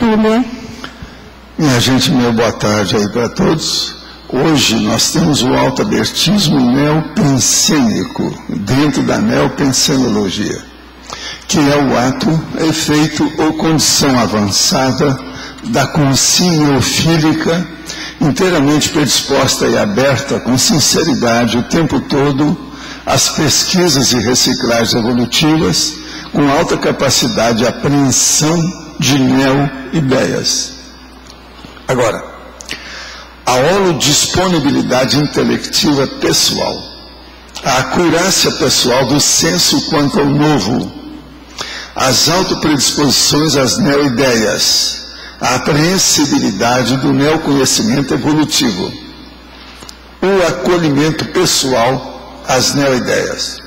Túlia. Minha gente, meu boa tarde aí para todos. Hoje nós temos o autoabertismo neopensênico, dentro da neopensenologia, que é o ato, efeito ou condição avançada da consciência neofílica, inteiramente predisposta e aberta com sinceridade o tempo todo às pesquisas e reciclagens evolutivas, com alta capacidade de apreensão de neo-ideias. Agora, a holodisponibilidade intelectiva pessoal, a acurácia pessoal do senso quanto ao novo, as autopredisposições às neo-ideias, a apreensibilidade do neoconhecimento evolutivo, o acolhimento pessoal às neo-ideias,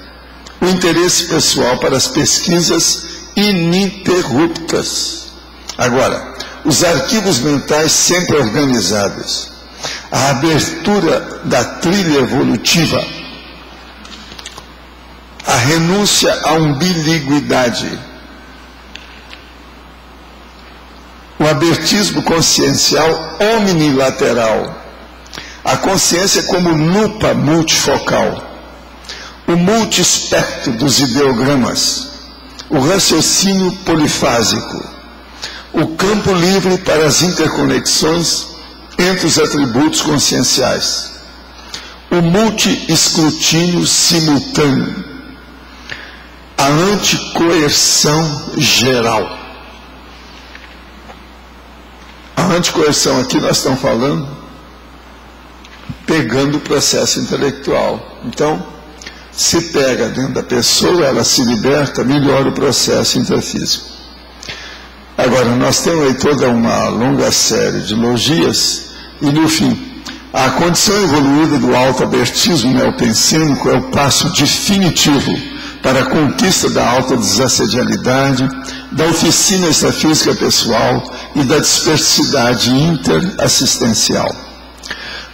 o interesse pessoal para as pesquisas ininterruptas. Agora, os arquivos mentais sempre organizados, a abertura da trilha evolutiva, a renúncia à umbiliguidade, o abertismo consciencial omnilateral, a consciência como lupa multifocal, o multiespectro dos ideogramas, o raciocínio polifásico, o campo livre para as interconexões entre os atributos conscienciais, o multi-escrutínio simultâneo, a anticoerção geral. A anticoerção aqui nós estamos falando pegando o processo intelectual. Então, se pega dentro da pessoa, ela se liberta, melhora o processo intrafísico. Agora, nós temos aí toda uma longa série de logias, e no fim, a condição evoluída do autoabertismo neopensênico é o passo definitivo para a conquista da autodesassedialidade, da oficina extrafísica pessoal e da dispersidade interassistencial.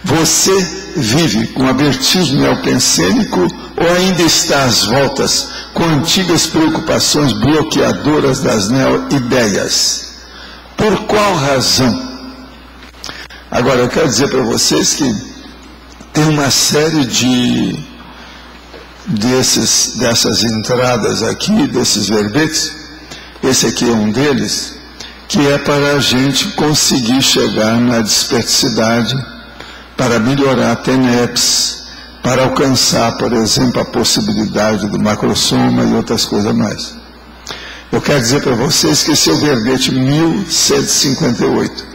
Você vive com abertismo neopensênico ou ainda está às voltas com antigas preocupações bloqueadoras das neo-ideias? Por qual razão? Agora, eu quero dizer para vocês que tem uma série dessas entradas aqui, desses verbetes, esse aqui é um deles, que é para a gente conseguir chegar na dispersidade, para melhorar a TENEPS, para alcançar, por exemplo, a possibilidade do macrosoma e outras coisas mais. Eu quero dizer para vocês que esse é o verbete 1158.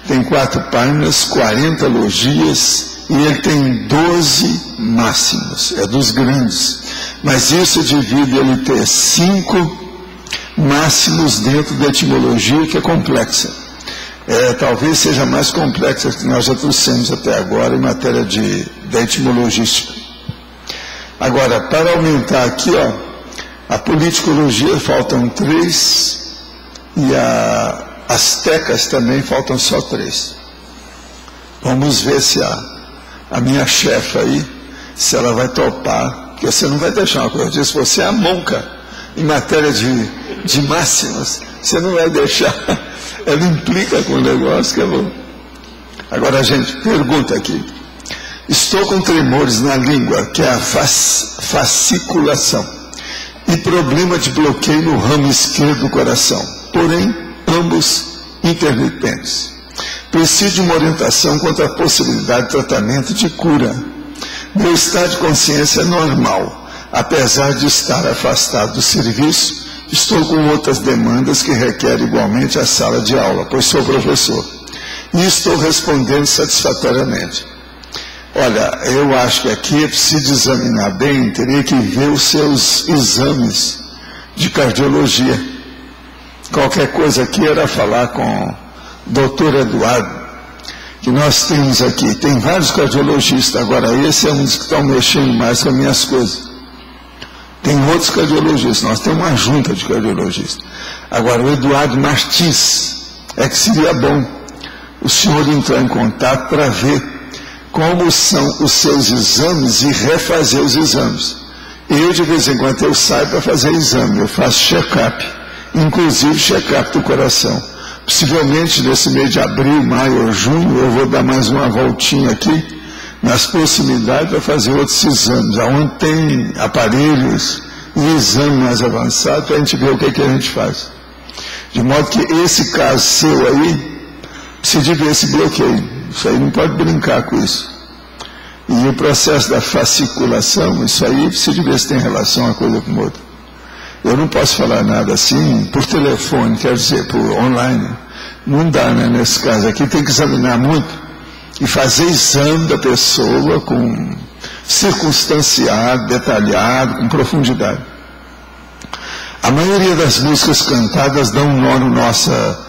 Tem 4 páginas, 40 logias, e ele tem 12 máximos, é dos grandes. Mas isso divide ele ter 5 máximos dentro da etimologia, que é complexa. Talvez seja mais complexa que nós já trouxemos até agora em matéria da etimologística. Agora, para aumentar aqui, a politicologia faltam 3 e as tecas também faltam só 3. Vamos ver se a minha chefe aí, se ela vai topar, porque você não vai deixar uma coisa disso, você é a monca em matéria de máximas, você não vai deixar, ela implica com o negócio que é bom. Agora, gente, pergunta aqui. Estou com tremores na língua, que é a fasciculação, e problema de bloqueio no ramo esquerdo do coração, porém, ambos intermitentes. Preciso de uma orientação quanto à possibilidade de tratamento de cura. Meu estado de consciência é normal. Apesar de estar afastado do serviço, estou com outras demandas que requerem igualmente a sala de aula, pois sou professor. E estou respondendo satisfatoriamente. Olha, eu acho que aqui é preciso examinar bem, teria que ver os seus exames de cardiologia. Qualquer coisa aqui era falar com o doutor Eduardo, que nós temos aqui. Tem vários cardiologistas, agora esse é um dos que estão mexendo mais com as minhas coisas. Tem outros cardiologistas, nós temos uma junta de cardiologistas. Agora, o Eduardo Martins, é que seria bom o senhor entrar em contato para ver como são os seus exames e refazer os exames. Eu, de vez em quando, eu saio para fazer exame, eu faço check-up, inclusive check-up do coração, Possivelmente nesse mês de abril, maio ou junho, eu vou dar mais uma voltinha aqui nas proximidades para fazer outros exames, onde tem aparelhos e exame mais avançado para a gente ver o que a gente faz. De modo que esse caso seu aí, precisa de ver esse bloqueio. Isso aí não pode brincar com isso. E o processo da fasciculação, isso aí precisa de ver se tem relação uma coisa com outra. Eu não posso falar nada assim por telefone, quer dizer, por online. Não dá, né? Nesse caso aqui tem que examinar muito e fazer exame da pessoa com circunstanciado, detalhado, com profundidade. A maioria das músicas cantadas dão um nó na nossa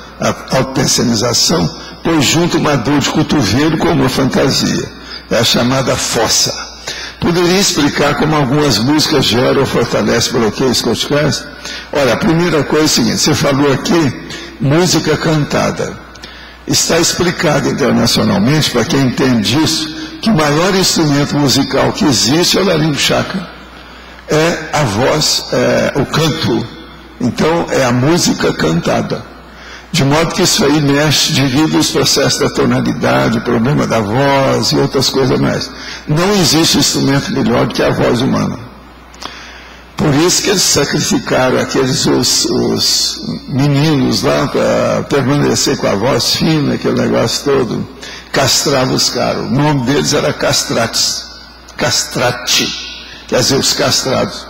autopensenização, pois junta uma dor de cotovelo com uma fantasia. É a chamada fossa. Poderia explicar como algumas músicas geram ou fortalecem bloqueios corticais? Olha, a primeira coisa é a seguinte, você falou aqui, música cantada. Está explicado internacionalmente, para quem entende isso, que o maior instrumento musical que existe é o laringe chakra. É a voz, o canto. Então, é a música cantada. De modo que isso aí mexe, divide os processos da tonalidade, o problema da voz e outras coisas mais. Não existe instrumento melhor do que a voz humana. Por isso que eles sacrificaram os meninos lá para permanecer com a voz fina, aquele negócio todo, castrava os caras. O nome deles era castrates, castrate, quer dizer, os castrados.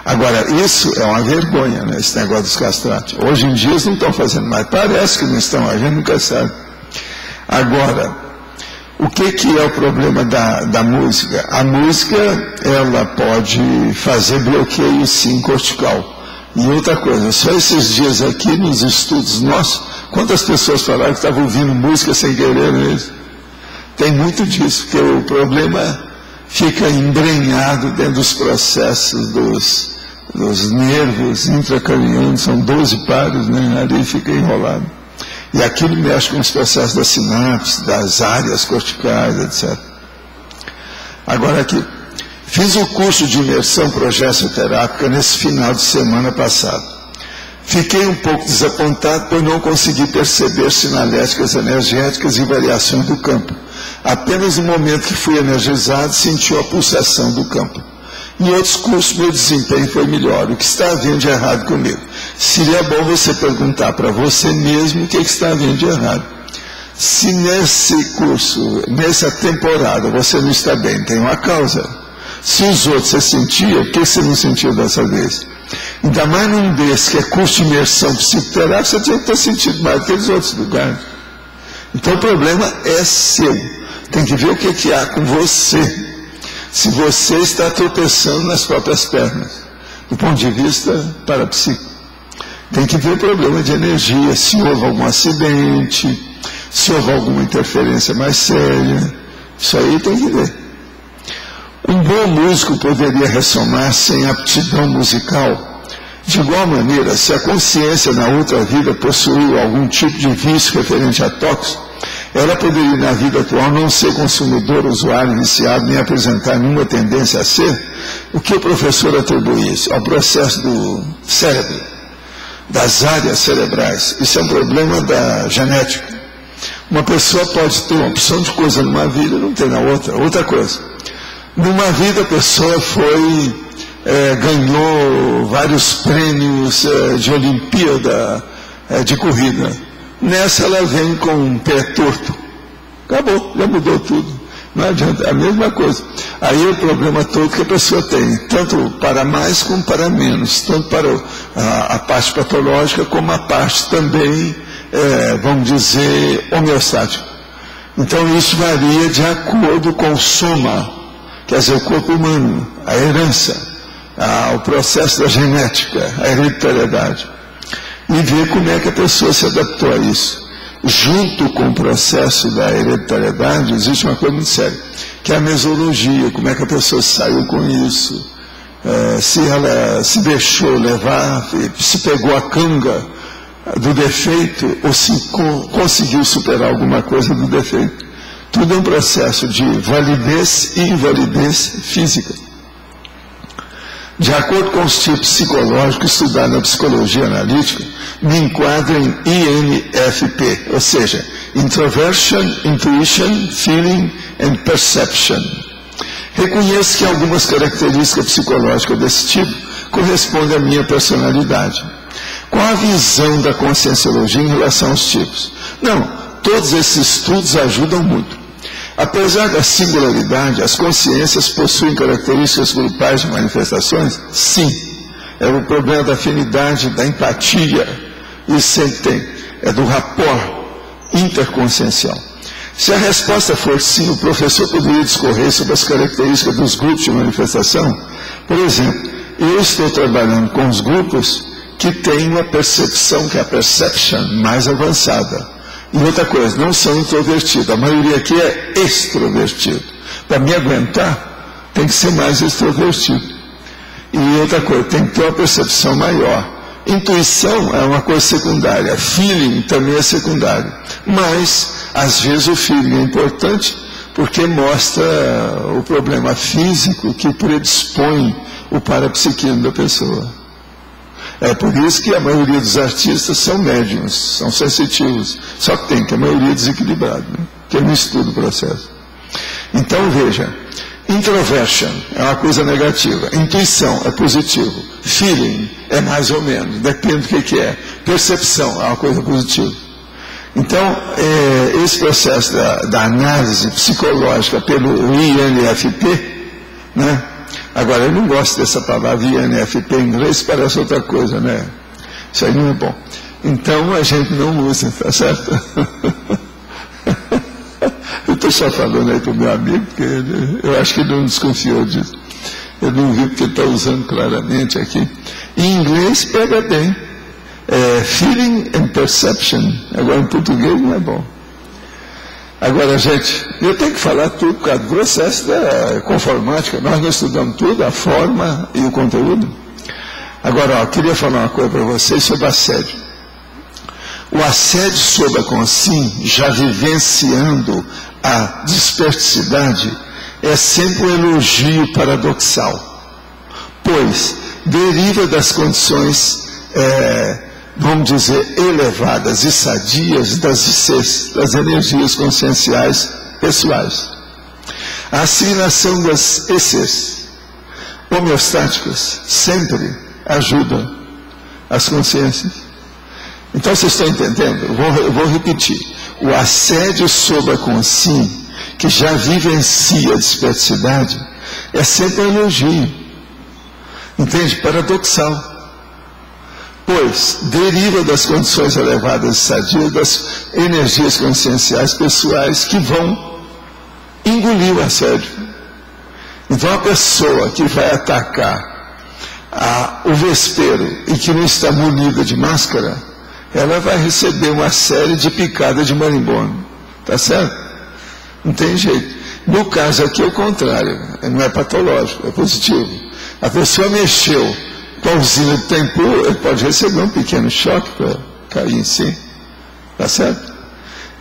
Agora, isso é uma vergonha, né, esse negócio dos castrates. Hoje em dia eles não estão fazendo mais, parece que não estão, a gente nunca sabe. Agora, o que é o problema da música? A música, ela pode fazer bloqueio, sim, cortical. E outra coisa, só esses dias aqui, nos estudos nossos, quantas pessoas falaram que estavam ouvindo música sem querer mesmo? Tem muito disso, porque o problema fica embrenhado dentro dos processos dos nervos intracranianos, são 12 pares, né? Ali fica enrolado. E aquilo mexe com os processos da sinapse, das áreas corticais, etc. Agora aqui, fiz o curso de imersão progessoterápica nesse final de semana passado. Fiquei um pouco desapontado por não conseguir perceber sinaléticas energéticas e variações do campo. Apenas no momento que fui energizado, senti a pulsação do campo. Em outros cursos, meu desempenho foi melhor. O que está havendo de errado comigo? Seria bom você perguntar para você mesmo o que está havendo de errado. Se nesse curso, nessa temporada, você não está bem, tem uma causa. Se os outros você sentia, por que você não sentiu dessa vez? Ainda mais num desse, que é curso de imersão psicoterápica, você tinha que ter sentido mais do que nos outros lugares. Então o problema é seu. Tem que ver o que há com você. Se você está tropeçando nas próprias pernas, do ponto de vista parapsíquico. Tem que ver o problema de energia, se houve algum acidente, se houve alguma interferência mais séria. Isso aí tem que ver. Um bom músico poderia ressomar sem aptidão musical. De igual maneira, se a consciência na outra vida possuiu algum tipo de vício referente a toques, ela poderia, na vida atual, não ser consumidor, usuário, viciado, nem apresentar nenhuma tendência a ser. O que o professor atribui isso? Ao processo do cérebro, das áreas cerebrais. Isso é um problema da genética. Uma pessoa pode ter uma opção de coisa numa vida e não ter na outra. Outra coisa. Numa vida a pessoa ganhou vários prêmios de Olimpíada de corrida. Nessa ela vem com um pé torto. Acabou, já mudou tudo. Não adianta, é a mesma coisa. Aí o problema todo que a pessoa tem, tanto para mais como para menos, tanto para a parte patológica como a parte também, vamos dizer, homeostática. Então isso varia de acordo com o soma, quer dizer, o corpo humano, a herança, o processo da genética, a hereditariedade. E ver como é que a pessoa se adaptou a isso. Junto com o processo da hereditariedade, existe uma coisa muito séria, que é a mesologia, como é que a pessoa saiu com isso, se ela se deixou levar, se pegou a canga do defeito, ou se conseguiu superar alguma coisa do defeito. Tudo é um processo de validez e invalidez física. de acordo com os tipos psicológicos estudados na psicologia analítica, me enquadro em INFP, ou seja, Introversion, Intuition, Feeling and Perception. Reconheço que algumas características psicológicas desse tipo correspondem à minha personalidade. Qual a visão da conscienciologia em relação aos tipos? Não, todos esses estudos ajudam muito. Apesar da singularidade, as consciências possuem características grupais de manifestações? Sim. É o problema da afinidade, da empatia. Isso sempre tem. É do rapport interconsciencial. Se a resposta for sim, o professor poderia discorrer sobre as características dos grupos de manifestação? Por exemplo, eu estou trabalhando com os grupos que têm uma percepção, que é a perception mais avançada. E outra coisa, não são introvertidos. A maioria aqui é extrovertido. Para me aguentar, tem que ser mais extrovertido. E outra coisa, tem que ter uma percepção maior. Intuição é uma coisa secundária. Feeling também é secundário. Mas, às vezes, o feeling é importante porque mostra o problema físico que predispõe o parapsiquismo da pessoa. É por isso que a maioria dos artistas são médiums, são sensitivos. Só que tem que a maioria é desequilibrada, né? Que não estuda o processo. Então, veja, introversion é uma coisa negativa, intuição é positivo, feeling é mais ou menos, depende do que é, percepção é uma coisa positiva. Então, esse processo da análise psicológica pelo INFP, né? Agora, eu não gosto dessa palavra INFP em inglês, parece outra coisa, né? Isso aí não é bom. Então, a gente não usa, tá certo? Eu estou só falando aí para o meu amigo, porque eu acho que ele não desconfiou disso. Eu não vi porque ele está usando claramente aqui. Em inglês, pega bem. Feeling and perception. Agora, em português, não é bom. Agora, gente, eu tenho que falar tudo por causa do processo da conformática. Nós não estudamos tudo, a forma e o conteúdo. Agora, eu queria falar uma coisa para vocês sobre assédio. O assédio sobre a consciência, já vivenciando a dispersidade, é sempre um elogio paradoxal, pois deriva das condições, vamos dizer, elevadas e sadias das energias conscienciais pessoais. A assimilação das ICs homeostáticas sempre ajuda as consciências. Então, vocês estão entendendo? Eu vou repetir. O assédio sobre a consciência, que já vivencia a dispersidade, é sempre um elogio. Entende? Paradoxal. Pois deriva das condições elevadas e sadias das energias conscienciais pessoais que vão engolir o assédio. Então, a pessoa que vai atacar o vespeiro e que não está munida de máscara, ela vai receber uma série de picadas de marimbondo. Tá certo? Não tem jeito. No caso aqui é o contrário. Não é patológico, é positivo. A pessoa mexeu com a usina de tempo, ele pode receber um pequeno choque para cair em si. Tá certo?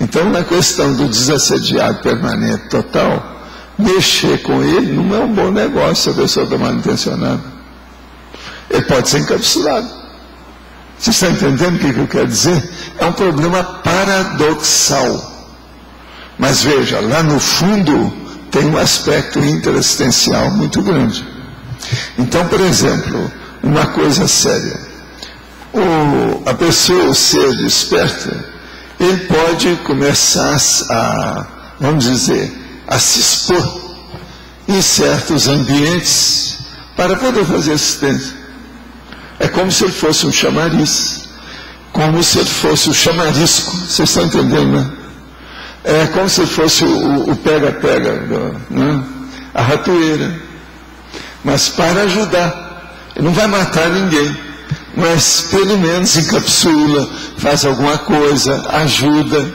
Então, na questão do desassediado permanente total, mexer com ele não é um bom negócio se a pessoa está mal intencionada. Ele pode ser encapsulado. Vocês estão entendendo o que eu quero dizer? É um problema paradoxal. Mas veja, lá no fundo tem um aspecto interassistencial muito grande. Então, por exemplo, uma coisa séria. A pessoa, o ser desperta, ele pode começar vamos dizer, a se expor em certos ambientes para poder fazer assistência. É como se ele fosse um chamariz, como se ele fosse o chamarisco, vocês estão entendendo, né? É como se ele fosse o pega-pega, né? A ratoeira, mas para ajudar. Ele não vai matar ninguém, mas pelo menos encapsula, faz alguma coisa, ajuda.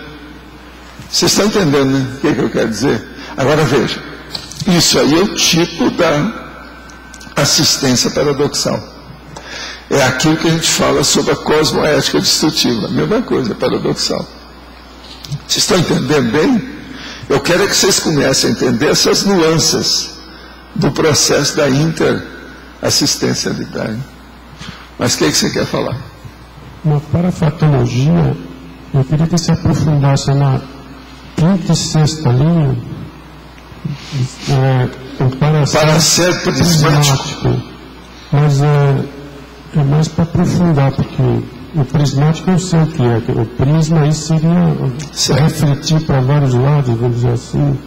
Vocês estão entendendo, né? O que eu quero dizer? Agora veja, isso aí é o tipo da assistência paradoxal. É aquilo que a gente fala sobre a cosmoética destrutiva. A mesma coisa, paradoxal. Vocês estão entendendo bem? Eu quero que vocês comecem a entender essas nuances do processo da assistencialidade. Mas o que você quer falar? Uma parafatologia, eu queria que você aprofundasse na quinta e sexta linha, o paracético prismático. Mas é mais para aprofundar, porque o prismático eu sei o que é. O prisma aí seria refletir para vários lados, vamos dizer assim.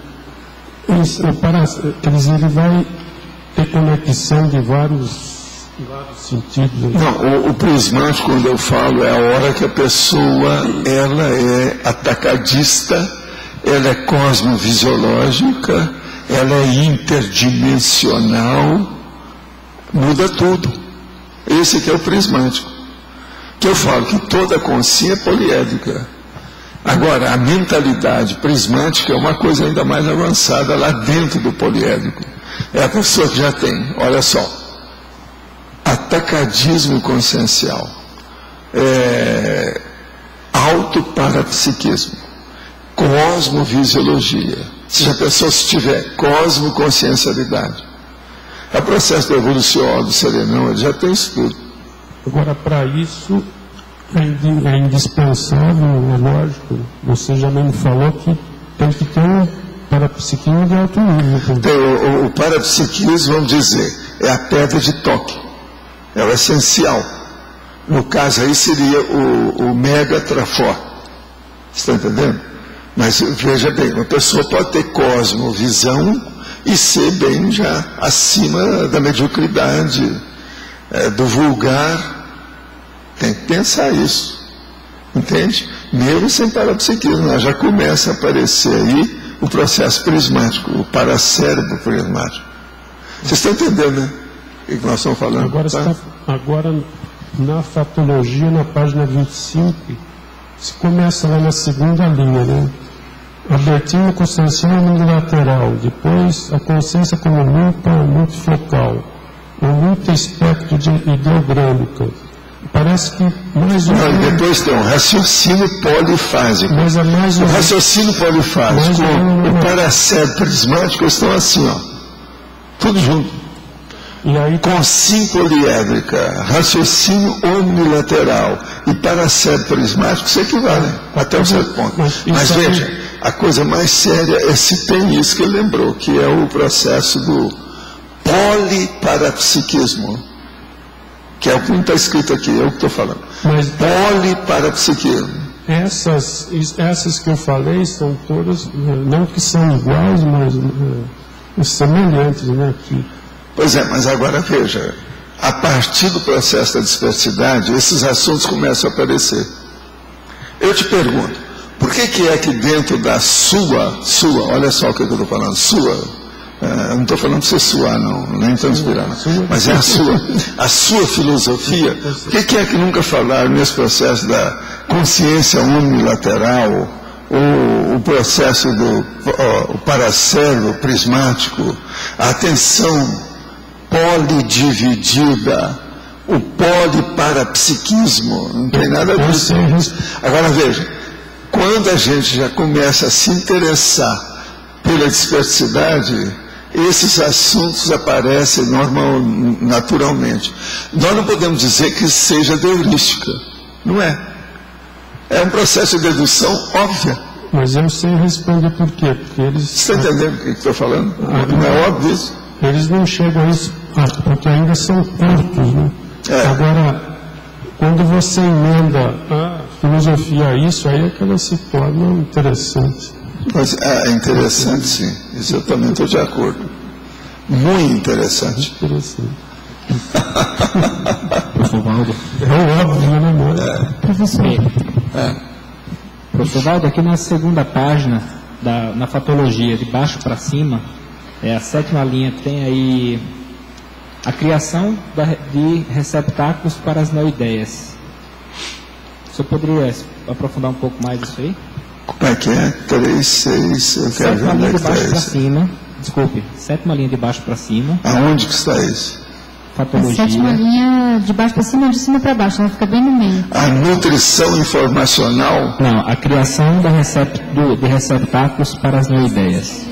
Quer dizer, ele vai ter conexão de vários sentidos. Não, o prismático, quando eu falo, é a hora que a pessoa ela é atacadista, ela é cosmovisiológica, ela é interdimensional, muda tudo. Esse que é o prismático. Que eu falo que toda consciência é poliédrica. Agora, a mentalidade prismática é uma coisa ainda mais avançada lá dentro do poliédrico. É a pessoa que já tem, olha só, atacadismo consciencial, autoparapsiquismo, cosmovisiologia. Se a pessoa tiver cosmoconsciencialidade, é o processo da evolução do serenão, ele já tem isso tudo. Agora, para isso, é indispensável, é lógico, você já me falou que tem que ter um parapsiquismo de alto nível. O parapsiquismo, vamos dizer, é a pedra de toque, é o essencial. No caso aí seria o mega trafor. Você está entendendo? Mas veja bem, uma pessoa pode ter cosmovisão e ser bem já acima da mediocridade, do vulgar. Tem que pensar isso, entende? Mesmo sem parapsiquismo, já começa a aparecer aí o processo prismático, o paracérebro prismático. Vocês estão entendendo, né? O que nós estamos falando? Agora, na fatologia, na página 25, se começa lá na segunda linha, né? Abertura consciencial unilateral, depois a consciência como lupa multifocal, o multi-espectro ideogrâmica. Parece que mais ou menos... Depois tem um raciocínio polifásico. Mas é mais o raciocínio polifásico, o paracérebro prismático estão assim, ó, tudo junto. E aí, com poliédrica, raciocínio omnilateral e paracérebro prismático se equivalem até um certo ponto. Mas veja, a coisa mais séria é se tem isso que ele lembrou, que é o processo do poliparapsiquismo, que é o que não está escrito aqui, é o que estou falando. Mas poliparapsiquismo. Essas que eu falei são todas, não que são iguais, mas semelhantes, né? Pois é, mas agora veja, a partir do processo da dispersidade, esses assuntos começam a aparecer. Eu te pergunto, por que é que dentro da sua, olha só o que eu estou falando, eu não estou falando para você suar, não, nem transpirar, não, mas é a sua filosofia, por que é que nunca falaram nesse processo da consciência unilateral, o processo do paracérebro prismático, a atenção polidividida, o poliparapsiquismo, não tem nada a ver com isso. Agora veja, quando a gente já começa a se interessar pela dispersidade, esses assuntos aparecem naturalmente. Nós não podemos dizer que seja heurística, não é. É um processo de dedução óbvia. Mas eu sei responder por quê. Porque eles... Você está entendendo o que estou falando? Não é óbvio isso? Eles não chegam a isso, porque ainda são curtos, né? Agora, quando você emenda a filosofia a isso, aí é que ela se torna interessante. Mas é interessante, sim. Isso eu também estou de acordo. Muito interessante. Interessante. Professor Valdo. É óbvio, né, amor? Professor. Professor Valdo, aqui na segunda página, na fatologia, de baixo para cima, a 7ª linha, tem aí a criação de receptáculos para as neoideias. O senhor poderia aprofundar um pouco mais isso aí? Como é que é? 3, 6, eu quero ver onde é que está isso. 7ª linha de baixo para cima. Aonde que está isso? Fatologia. A 7ª linha de baixo para cima ou de cima para baixo, ela fica bem no meio. A nutrição informacional? Não, a criação de receptáculos para as neoideias.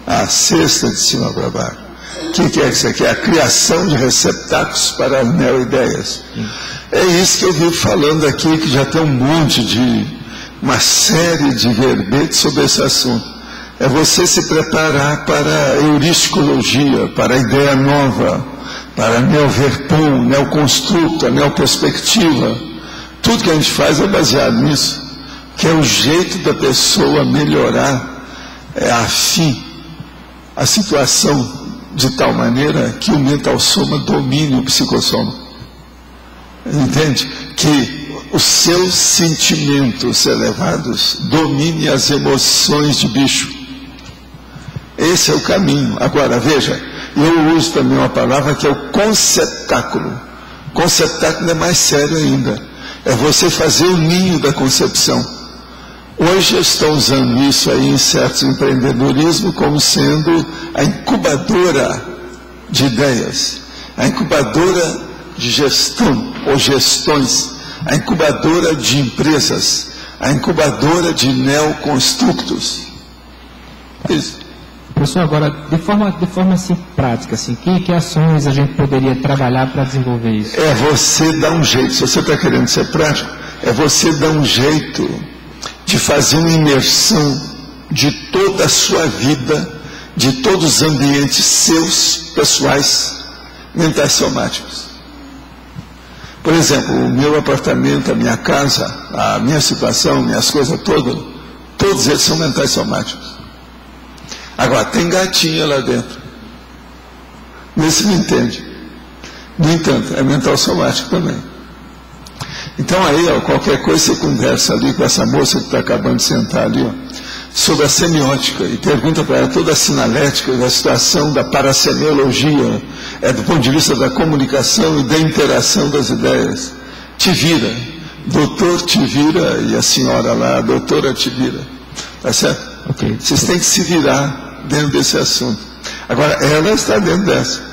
A 6ª de cima para baixo. O que é isso aqui? A criação de receptáculos para as neoideias. É isso que eu vivo falando aqui, que já tem uma série de verbetes sobre esse assunto. É você se preparar para a euristicologia, para a ideia nova, para a neoverpão, neoconstruto, a neoperspectiva. Tudo que a gente faz é baseado nisso, que é o jeito da pessoa melhorar a situação de tal maneira que o mental soma domine o psicossoma. Entende? Que os seus sentimentos elevados dominem as emoções de bicho. Esse é o caminho. Agora, veja, eu uso também uma palavra que é o conceptáculo. Conceptáculo é mais sério ainda. É você fazer o ninho da concepção. Hoje eu estou usando isso aí em certos empreendedorismo como sendo a incubadora de ideias, a incubadora de gestão ou gestões, a incubadora de empresas, a incubadora de neoconstructos. Isso. Professor, agora, de forma assim, prática, assim, que ações a gente poderia trabalhar para desenvolver isso? É você dar um jeito, se você está querendo ser prático, é você dar um jeito de fazer uma imersão de toda a sua vida, de todos os ambientes seus, pessoais, mentais somáticos. Por exemplo, o meu apartamento, a minha casa, a minha situação, minhas coisas todas, todos eles são mentais somáticos. Agora, tem gatinha lá dentro. Nesse não entende. No entanto, é mental somático também. Então aí, ó, qualquer coisa você conversa ali com essa moça que está acabando de sentar ali, ó, sobre a semiótica, e pergunta para ela toda a sinalética da situação da parasemiologia, do ponto de vista da comunicação e da interação das ideias. Te vira. Doutor te vira e a senhora lá, a doutora te vira. Tá certo? Okay. Vocês têm que se virar dentro desse assunto. Agora, ela está dentro dessa.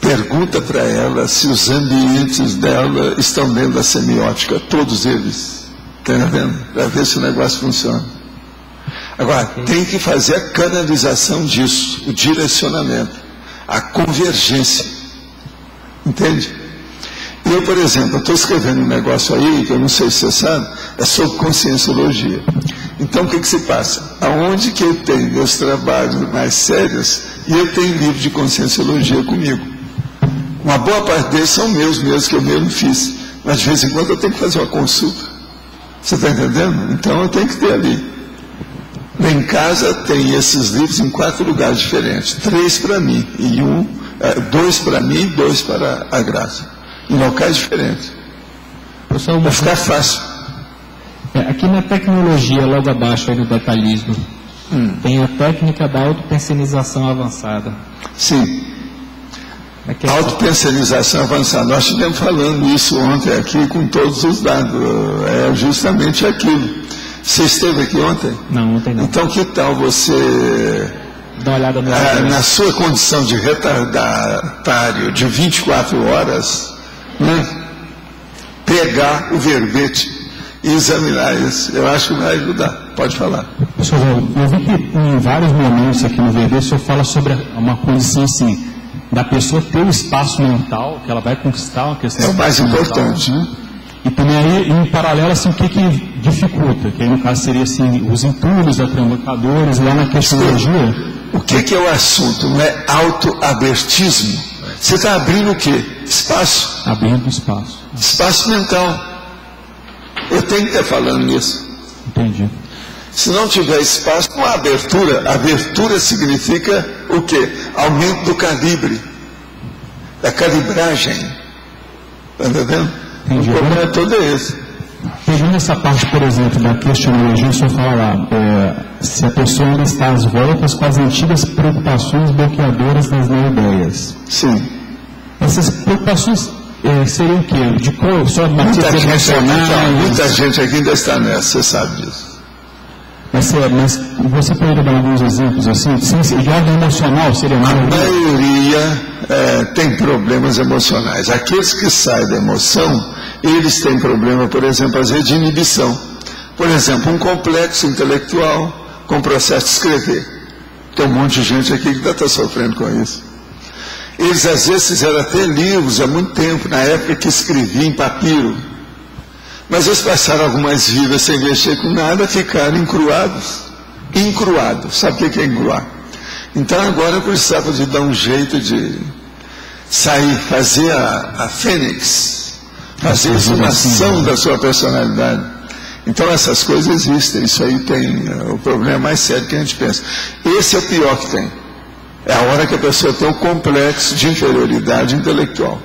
Pergunta para ela se os ambientes dela estão dentro da semiótica, todos eles. Está vendo? Para ver se o negócio funciona. Agora, tem que fazer a canalização disso, o direcionamento, a convergência. Entende? Eu, por exemplo, estou escrevendo um negócio aí, que eu não sei se você sabe, é sobre conscienciologia. Então, o que se passa? Aonde que eu tenho meus trabalhos mais sérios, e eu tenho livro de conscienciologia comigo. Uma boa parte deles são meus mesmo, que eu mesmo fiz. Mas, de vez em quando, eu tenho que fazer uma consulta. Você está entendendo? Então, eu tenho que ter ali. Lá em casa, tem esses livros em 4 lugares diferentes. 3 para mim, e 2 para mim e 2 para a Graça. Em locais diferentes. Vai ficar fácil. Aqui na tecnologia, logo abaixo aí no detalhismo, tem a técnica da autopensionização avançada. Sim. Autopensionização avançada. Nós estivemos falando isso ontem aqui com todos os dados. É justamente aquilo. Você esteve aqui ontem? Não, ontem não. Então, que tal você, dá uma olhada na sua condição de retardatário de 24 horas, pegar o verbete e examinar isso? Eu acho que vai ajudar. Pode falar. Professor, eu vi que em vários momentos aqui no verbete o senhor fala sobre uma condição assim, da pessoa ter o espaço mental, que ela vai conquistar uma questão. É o mais importante. Mental, né? E também aí, em paralelo, assim, o que dificulta? Que aí, no caso, seria assim, os entulhos da triangulocadores, lá na questologia. O que é o assunto? Não é autoabertismo? Você está abrindo o quê? Espaço. Abrindo espaço. Espaço mental. Eu tenho que estar falando nisso. Entendi. Se não tiver espaço, não há abertura. Abertura significa o quê? Aumento do calibre, da calibragem. Está entendendo? Entendi. O problema é todo esse. Pegando essa parte, por exemplo, da questionologia, o senhor fala lá, se a pessoa ainda está às voltas com as antigas preocupações bloqueadoras das neoideias. Sim. Essas preocupações seriam o quê? De qual? Só matizes emocionais? Muita gente aqui ainda está nessa, você sabe disso. Mas você poderia dar alguns exemplos, assim, de ordem emocional, seria mais? A maioria tem problemas emocionais. Aqueles que saem da emoção, eles têm problema, por exemplo, às vezes de inibição. Por exemplo, um complexo intelectual com o processo de escrever. Tem um monte de gente aqui que ainda está sofrendo com isso. Eles às vezes fizeram até livros há muito tempo, na época que escreviam em papiro. Mas eles passaram algumas vidas sem mexer com nada, ficaram encruados. Encruados. Sabe o que é encruar? Então agora eu precisava de dar um jeito de sair, fazer a fênix, fazer a exumação da sua personalidade. Então essas coisas existem, isso aí tem o problema mais sério que a gente pensa. Esse é o pior que tem. É a hora que a pessoa tem o complexo de inferioridade intelectual.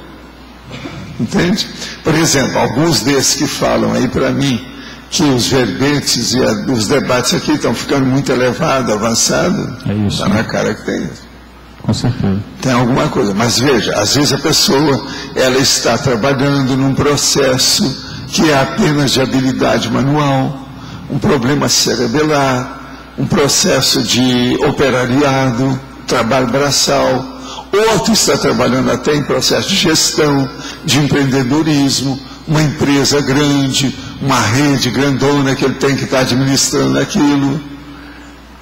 Entende? Por exemplo, alguns desses que falam aí para mim que os verbetes e os debates aqui estão ficando muito elevados, avançados, está na cara que tem isso. Com certeza. Tem alguma coisa. Mas veja, às vezes a pessoa ela está trabalhando num processo que é apenas de habilidade manual, um problema cerebelar, um processo de operariado, trabalho braçal. Outro está trabalhando até em processo de gestão, de empreendedorismo, uma empresa grande, uma rede grandona que ele tem que estar administrando aquilo.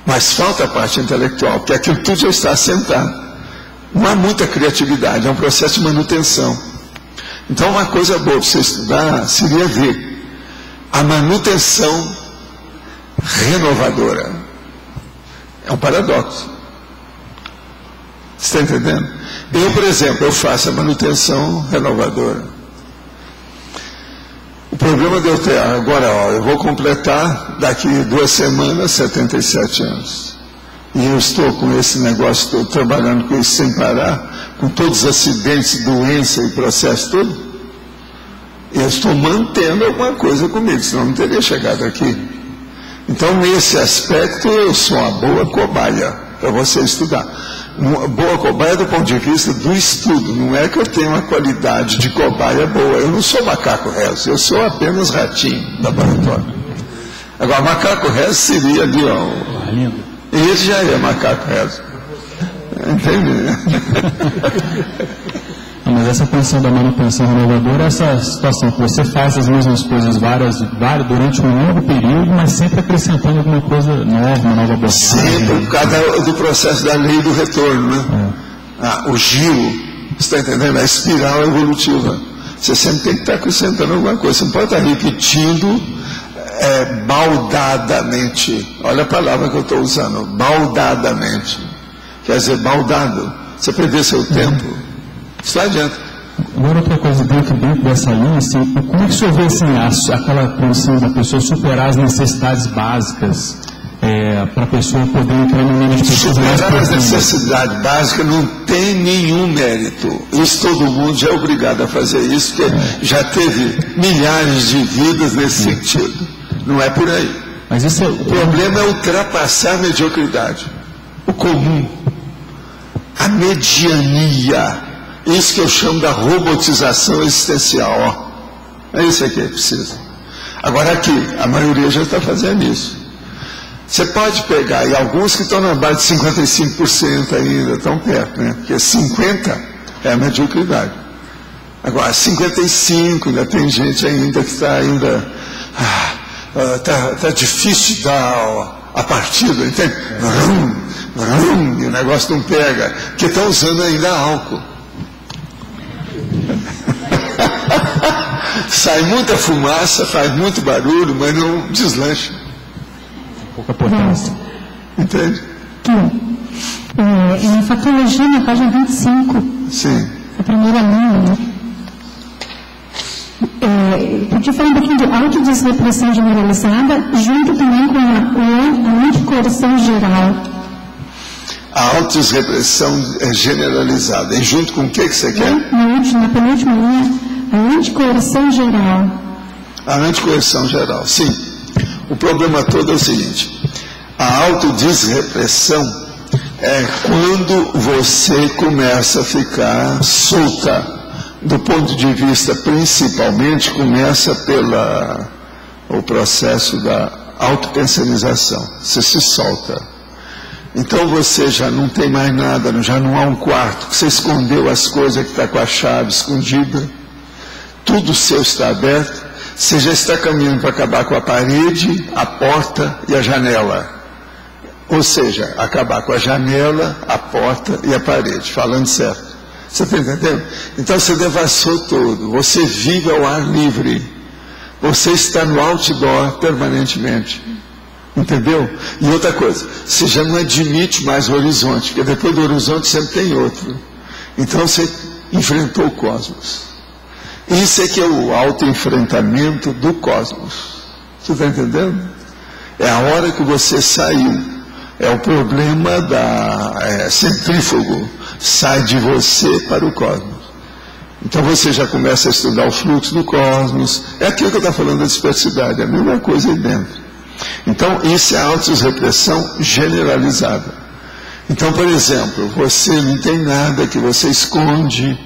Mas falta a parte intelectual, porque aquilo tudo já está assentado. Não há muita criatividade, é um processo de manutenção. Então uma coisa boa para você estudar seria ver a manutenção renovadora. É um paradoxo. Você está entendendo? Eu, por exemplo, eu faço a manutenção renovadora. O problema de eu ter, agora, eu vou completar daqui 2 semanas 77 anos. E eu estou com esse negócio, estou trabalhando com isso sem parar, com todos os acidentes, doença e processo todo. Eu estou mantendo alguma coisa comigo, senão não teria chegado aqui. Então, nesse aspecto, eu sou uma boa cobaia para você estudar. Uma boa cobaia do ponto de vista do estudo. Não é que eu tenho uma qualidade de cobaia boa. Eu não sou macaco rezo, eu sou apenas ratinho do laboratório. Agora, macaco rezo seria ali, ó. Lindo. E esse já é macaco rezo. Entende? Mas essa função da manutenção renovadora é essa situação que você faz as mesmas coisas várias durante um longo período, mas sempre acrescentando alguma coisa nova, uma nova abordagem. Sempre, por causa do processo da lei do retorno, né? O giro, você está entendendo? A espiral evolutiva. Você sempre tem que estar acrescentando alguma coisa. Você não pode estar repetindo baldadamente. Olha a palavra que eu estou usando, baldadamente. Quer dizer, baldado. Você perder seu tempo. Isso não adianta. Agora outra coisa dentro dessa linha, assim, como é que o senhor vê assim, aquela condição da pessoa superar as necessidades básicas para a pessoa poder entrar no nível de pesquisa mais superar as necessidades básicas não tem nenhum mérito. Isso todo mundo já é obrigado a fazer isso, porque já teve milhares de vidas nesse sentido. Não é por aí. Mas isso o problema é ultrapassar a mediocridade, o comum, a mediania. Isso que eu chamo da robotização existencial. É isso aqui que precisa. Agora aqui, a maioria já está fazendo isso. Você pode pegar, e alguns que estão na base de 55% ainda, estão perto, né? Porque 50% é a mediocridade. Agora, 55%, ainda tem gente ainda que está ainda... Está difícil de dar a partida, entende? E o negócio não pega, porque estão usando ainda álcool. Sai muita fumaça, faz muito barulho, mas não deslancha. Pouca potência. Entende? Na fatologia, na página 25, sim, a primeira linha, né? Podia falar um pouquinho de autodesrepressão generalizada, junto também com a anticoerção geral. A autodesrepressão é generalizada. E junto com o que você quer? Na penúltima linha, a anticoerção geral. A anticoerção geral, sim. O problema todo é o seguinte: a autodesrepressão é quando você começa a ficar solta. Do ponto de vista, principalmente, começa o processo da autopensanização. Você se solta. Então você já não tem mais nada, já não há um quarto, você escondeu as coisas que está com a chave escondida, tudo seu está aberto, você já está caminhando para acabar com a parede, a porta e a janela. Ou seja, acabar com a janela, a porta e a parede, falando certo. Você está entendendo? Então você devassou tudo, você vive ao ar livre, você está no outdoor permanentemente. Entendeu? E outra coisa, você já não admite mais o horizonte, porque depois do horizonte sempre tem outro. Então você enfrentou o cosmos. Isso é que é o autoenfrentamento do cosmos. Você está entendendo? É a hora que você saiu. É o problema da centrífugo. Sai de você para o cosmos. Então você já começa a estudar o fluxo do cosmos. É aquilo que eu estou falando da dispersidade. É a mesma coisa aí dentro. Então isso é a autorepressão generalizada. Então, por exemplo, você não tem nada que você esconde.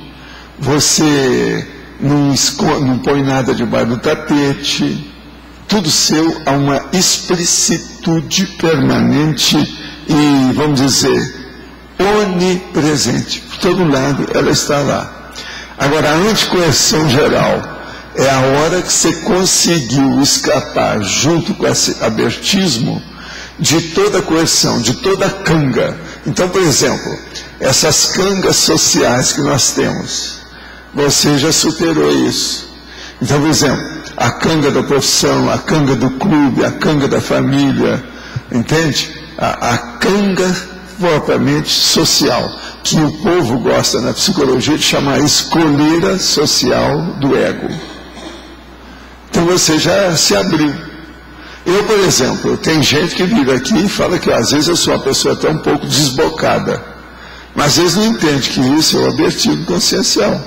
Você não põe nada debaixo do tapete. Tudo seu há uma explicitude permanente e, vamos dizer, onipresente. Por todo lado ela está lá. Agora, a anticoerção geral é a hora que você conseguiu escapar, junto com esse abertismo, de toda a coerção, de toda a canga. Então, por exemplo, essas cangas sociais que nós temos, você já superou isso. Então, por exemplo, a canga da profissão, a canga do clube, a canga da família, entende? A canga propriamente social, que o povo gosta na psicologia de chamar escoleira social do ego. Então você já se abriu. Eu, por exemplo, tem gente que vive aqui e fala que às vezes eu sou uma pessoa até um pouco desbocada, mas eles não entendem que isso é o abertismo consciencial.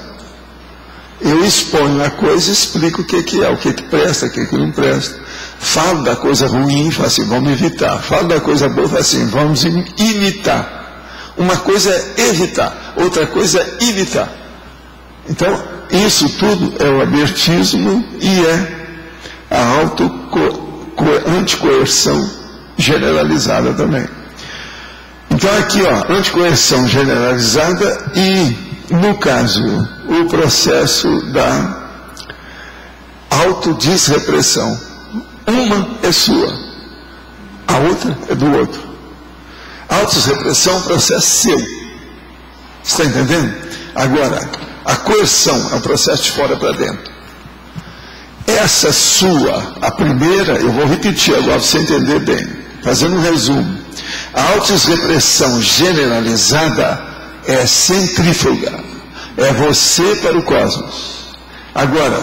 Eu exponho a coisa e explico o que é, o que presta, o que não presta. Falo da coisa ruim e falo assim, vamos evitar. Falo da coisa boa e falo assim, vamos imitar. Uma coisa é evitar, outra coisa é imitar. Então, isso tudo é o abertismo e é a anticoerção generalizada também. Então aqui, ó, anticoerção generalizada e, no caso, o processo da autodesrepressão. Uma é sua, a outra é do outro. A autodesrepressão é um processo seu. Está entendendo? Agora, a coerção é um processo de fora para dentro. Essa sua, a primeira, eu vou repetir agora para você entender bem, fazendo um resumo. A autodesrepressão generalizada é centrífuga, é você para o cosmos. Agora,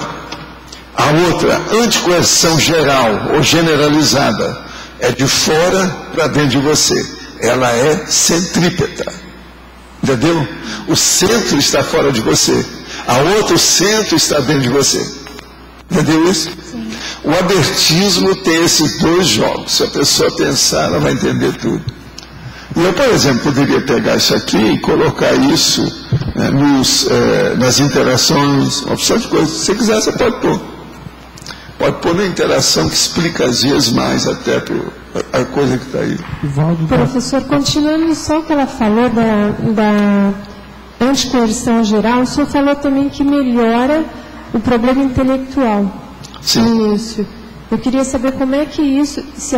a outra, anticoerção geral ou generalizada, é de fora para dentro de você. Ela é centrípeta. Entendeu? O centro está fora de você. A outra, o centro está dentro de você. Entendeu isso? Sim. O abertismo tem esses dois jogos. Se a pessoa pensar, ela vai entender tudo. E eu, por exemplo, poderia pegar isso aqui e colocar isso, né, nas interações, uma opção de coisa. Se você quiser, você pode pôr. Pode pôr na interação que explica às vezes mais até a coisa que está aí. Professor, continuando só o que ela falou da anticoerção geral, o senhor falou também que melhora o problema intelectual. Sim. No início. Eu queria saber como é que isso, se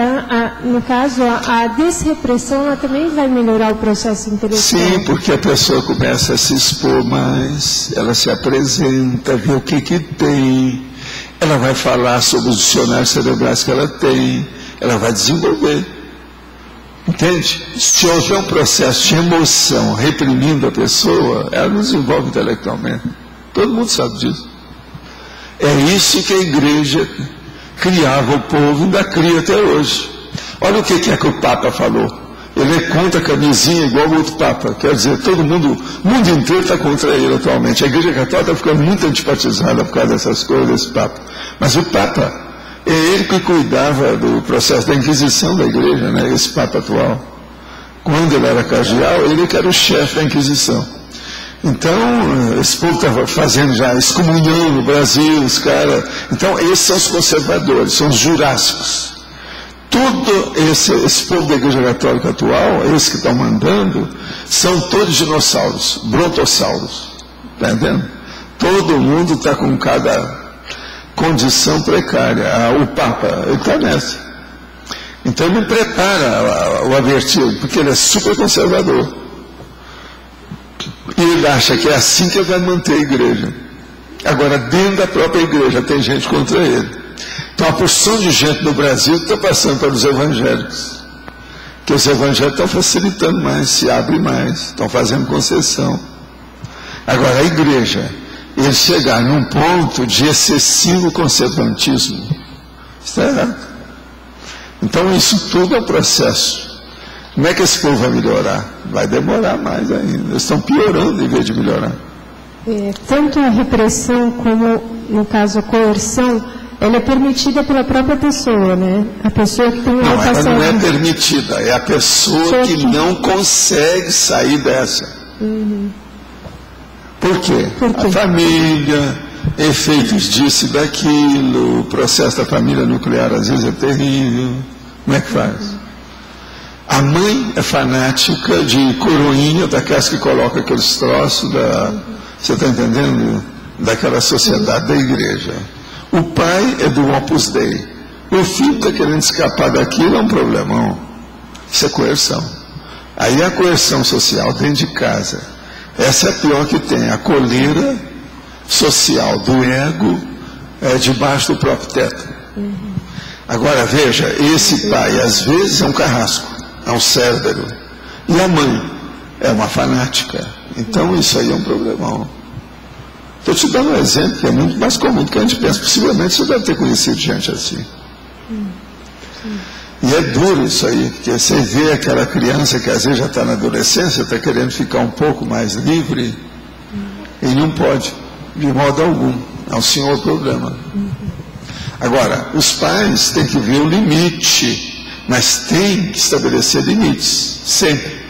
no caso, a desrepressão, ela também vai melhorar o processo intelectual? Sim, porque a pessoa começa a se expor mais, ela se apresenta, vê o que tem, ela vai falar sobre os dicionários cerebrais que ela tem, ela vai desenvolver. Entende? Se houver um processo de emoção reprimindo a pessoa, ela não desenvolve intelectualmente. Todo mundo sabe disso. É isso que a igreja criava o povo e ainda cria até hoje. Olha o que é que o Papa falou. Ele é contra a camisinha igual o outro Papa. Quer dizer, todo mundo, o mundo inteiro está contra ele atualmente. A Igreja Católica está ficando muito antipatizada por causa dessas coisas desse Papa. Mas o Papa, é ele que cuidava do processo da Inquisição da Igreja, né? Esse Papa atual. Quando ele era cardeal, ele que era o chefe da Inquisição. Então, esse povo estava fazendo já excomunhão no Brasil, os caras. Então, esses são os conservadores, são os jurássicos. Todo esse povo da Igreja Católica atual, esses que estão mandando, são todos dinossauros, brontossauros. Está entendendo? Todo mundo está com cada condição precária. O Papa, ele está nessa. Então ele não prepara o avertido, porque ele é super conservador. E ele acha que é assim que ele vai manter a igreja. Agora, dentro da própria igreja tem gente contra ele. Então, a porção de gente no Brasil está passando para os evangélicos. Que os evangélicos estão facilitando mais, se abrem mais, estão fazendo concessão. Agora, a igreja, ele chegar num ponto de excessivo conservantismo, está errado. Então, isso tudo é um processo. Como é que esse povo vai melhorar? Vai demorar mais ainda. Eles estão piorando em vez de melhorar. Tanto a repressão como, no caso, a coerção, ela é permitida pela própria pessoa, né? A pessoa que tem Não, ela não é permitida. É a pessoa que não consegue sair dessa. Por quê? A família, efeitos disso e daquilo, o processo da família nuclear às vezes é terrível. Como é que faz? A mãe é fanática de coroinha, daquelas que coloca aqueles troços você está entendendo? Daquela sociedade da igreja. O pai é do Opus Dei. O filho está querendo escapar daquilo, é um problemão. Isso é coerção. Aí a coerção social dentro de casa. Essa é a pior que tem. A coleira social do ego debaixo do próprio teto. Agora veja, esse pai às vezes é um carrasco, é um cérebro. E a mãe é uma fanática. Então isso aí é um problemão. Estou te dando um exemplo que é muito mais comum do que a gente pensa. Possivelmente você deve ter conhecido gente assim. E é duro isso aí, porque você vê aquela criança que às vezes já está na adolescência, está querendo ficar um pouco mais livre, e não pode, de modo algum. É um senhor problema. Agora, os pais têm que ver o limite, mas têm que estabelecer limites, sempre.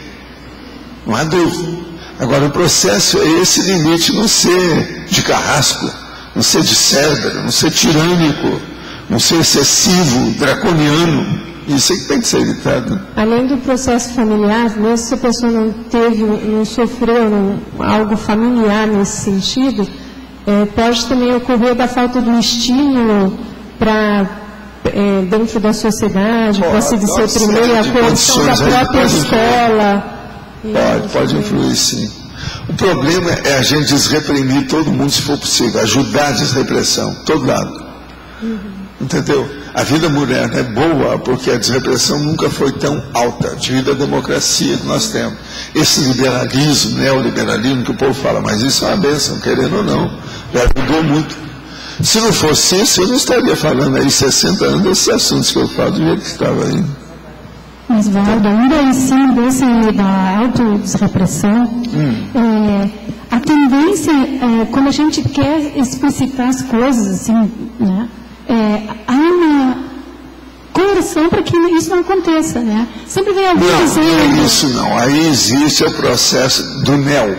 Não há dúvida. Agora, o processo é esse limite não ser de carrasco, não ser de cérebro, não ser tirânico, não ser excessivo, draconiano. Isso é que tem que ser evitado. Além do processo familiar, mesmo se a pessoa não sofreu algo familiar nesse sentido, pode também ocorrer da falta do estímulo para dentro da sociedade, para se disciplinar, a coerção da própria escola. Pode influir, sim. O problema é a gente desreprimir todo mundo, se for possível, ajudar a desrepressão, todo lado. Entendeu? A vida moderna é boa porque a desrepressão nunca foi tão alta, devido à democracia que nós temos. Esse liberalismo, neoliberalismo que o povo fala, mas isso é uma bênção, querendo ou não, já ajudou muito. Se não fosse isso, eu não estaria falando aí 60 anos desses assuntos que eu falo do jeito que estava aí. Mas, Valdo, ainda em cima da autodesrepressão, a tendência, quando a gente quer explicitar as coisas, assim, né, há uma coerção para que isso não aconteça, né? Sempre vem alguém dizendo... Não é isso não. Aí existe o processo do neo.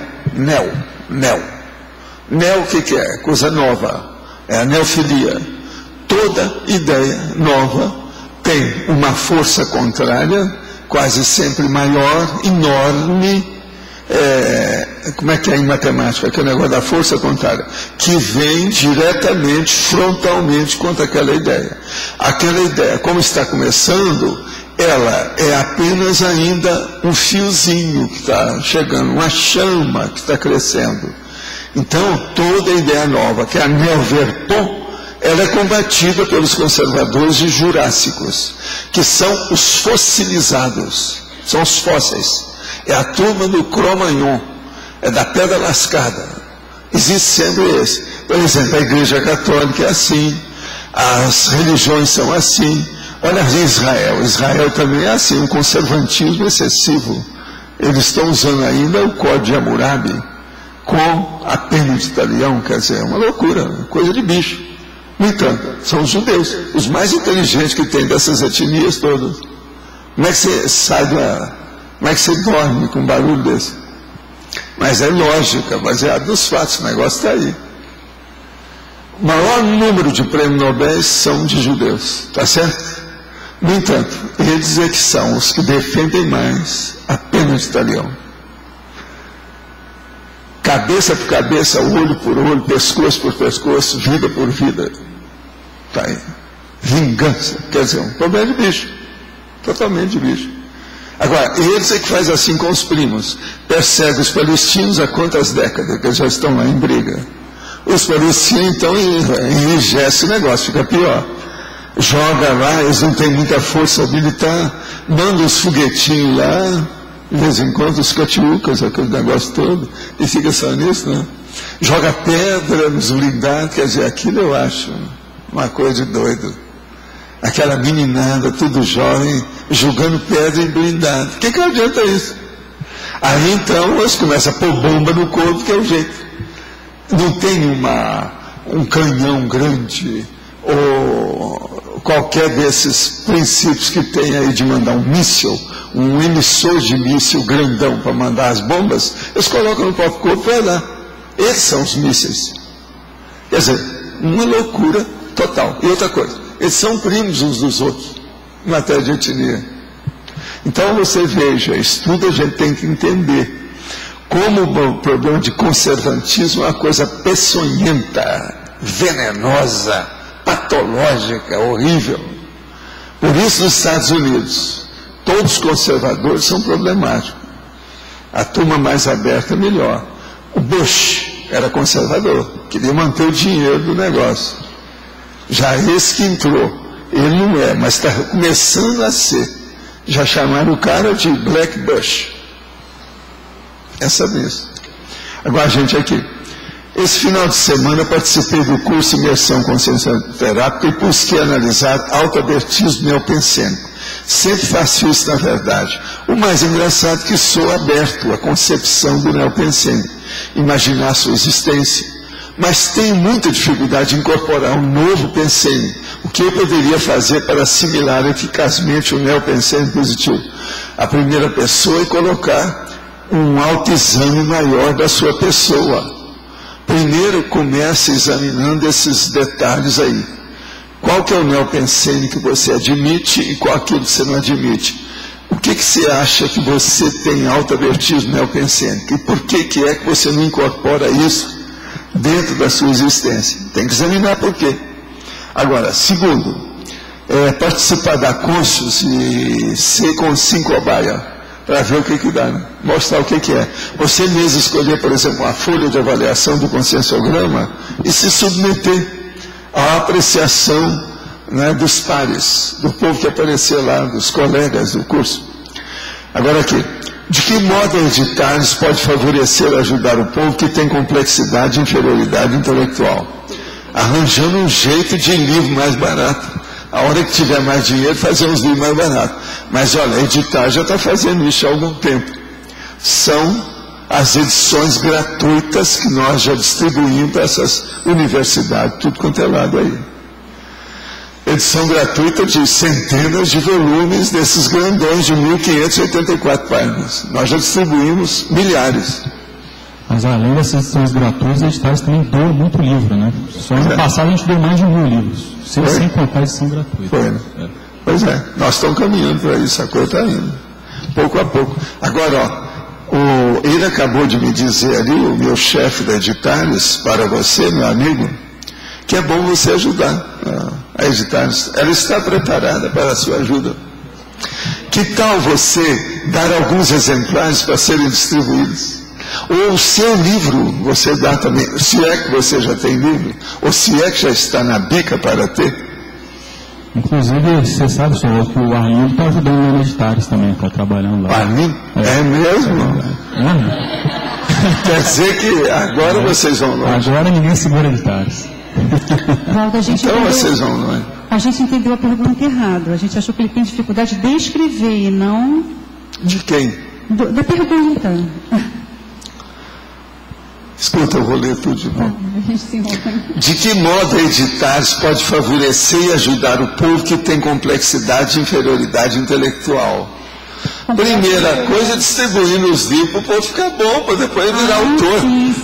Neo o que é? Coisa nova. É a neofilia. Toda ideia nova tem uma força contrária, quase sempre maior, enorme, como é que é em matemática, aquele negócio da força contrária, que vem diretamente, frontalmente contra aquela ideia. Aquela ideia, como está começando, ela é apenas ainda um fiozinho que está chegando, uma chama que está crescendo. Então, toda ideia nova, que é a Neo-Verpont, ela é combatida pelos conservadores e jurássicos, que são os fossilizados, são os fósseis. É a turma do Cro-Magnon, é da pedra lascada. Existe sempre esse. Por exemplo, a Igreja Católica é assim, as religiões são assim. Olha Israel, Israel também é assim, um conservantismo excessivo. Eles estão usando ainda o Código de Hammurabi com a pena de talião, quer dizer, é uma loucura, coisa de bicho. No entanto, são os judeus, os mais inteligentes que tem dessas etnias todas. Como é que você sai como é que você dorme com um barulho desse? Mas é lógica, baseado nos fatos, o negócio está aí. O maior número de prêmios Nobel são de judeus, tá certo? No entanto, eles é que são os que defendem mais a pena de talião. Cabeça por cabeça, olho por olho, pescoço por pescoço, vida por vida. Tá aí. Vingança, quer dizer, um problema de bicho. totalmente de bicho. Agora, eles é que faz assim com os primos. Persegue os palestinos há quantas décadas que eles já estão lá em briga. Os palestinos, então, enrijecem o negócio, fica pior. Joga lá, eles não têm muita força militar, manda os foguetinhos lá, de vez em quando os catiucas, aquele negócio todo, e fica só nisso, né? Joga pedra nos blindados, quer dizer, aquilo eu acho uma coisa de doido. Aquela meninada, tudo jovem, jogando pedra em blindado. O que adianta isso? Aí então eles começam a pôr bomba no corpo, que é o jeito. Não tem um canhão grande, ou qualquer desses princípios que tem aí de mandar um míssil, um emissor de míssil grandão para mandar as bombas, eles colocam no próprio corpo e vai lá. Esses são os mísseis. Quer dizer, uma loucura total. E outra coisa, eles são primos uns dos outros, em matéria de etnia. Então você veja, estuda, a gente tem que entender como o problema de conservantismo é uma coisa peçonhenta, venenosa, patológica, horrível. Por isso, nos Estados Unidos, todos os conservadores são problemáticos. A turma mais aberta é melhor. O Bush era conservador, queria manter o dinheiro do negócio. Já esse que entrou, ele não é, mas está começando a ser. Já chamaram o cara de Black Bush. Essa mesmo. Agora, gente, aqui. Esse final de semana eu participei do curso Imersão Consciencial Terápica e busquei analisar autoabertismo neopensênico. Sempre faço isso, na verdade. O mais engraçado é que sou aberto à concepção do neopensênico, imaginar sua existência, mas tenho muita dificuldade de incorporar um novo pensênico. O que eu poderia fazer para assimilar eficazmente o neopensênico positivo? A primeira pessoa é colocar um autoexame maior da sua pessoa. Primeiro comece examinando esses detalhes aí. Qual que é o neopensênico que você admite e qual aquilo que você não admite? O que você acha que você tem autoabertismo neopensênico? E por que é que você não incorpora isso dentro da sua existência? Tem que examinar por quê. Agora, segundo, participar da Conscius e ser com 5 cobaia, para ver o que dá, né? Mostrar o que é. Você mesmo escolher, por exemplo, uma folha de avaliação do conscienciograma e se submeter à apreciação, né, dos pares, do povo que aparecer lá, dos colegas do curso. Agora aqui, de que modo a Editares pode favorecer e ajudar o povo que tem complexidade e inferioridade intelectual? Arranjando um jeito de livro mais barato. A hora que tiver mais dinheiro, fazer uns livros mais baratos. Mas olha, a Editar já está fazendo isso há algum tempo. São as edições gratuitas que nós já distribuímos para essas universidades, tudo quanto é lado aí. Edição gratuita de centenas de volumes desses grandões de 1.584 páginas. Nós já distribuímos milhares. Mas além dessas edições gratuitas, a Editares também doa muito livro, né? Só ano passado a gente deu mais de 1.000 livros. Sem contar a edição gratuita. Foi, né? Pois é, nós estamos caminhando para isso, a coisa está indo. Pouco a pouco. Agora, ó, ele acabou de me dizer ali, o meu chefe da Editares, para você, meu amigo, que é bom você ajudar a Editares. Ela está preparada para a sua ajuda. Que tal você dar alguns exemplares para serem distribuídos? Ou o seu livro você dá também, se é que você já tem livro, ou se é que já está na bica para ter. Inclusive, você sabe, senhor, que o Arlindo está ajudando no Editares também, está trabalhando lá. Arlindo? É mesmo? Quer dizer que agora vocês vão longe. Agora ninguém segura Editares. Valdo, então vocês vão longe. A gente entendeu a pergunta errada. A gente achou que ele tem dificuldade de escrever e não... De quem? Da pergunta. Escuta, eu vou ler tudo de novo. De que modo a Editares pode favorecer e ajudar o povo que tem complexidade e inferioridade intelectual? Primeira coisa, distribuindo os livros para o povo ficar bom, para depois virar autor.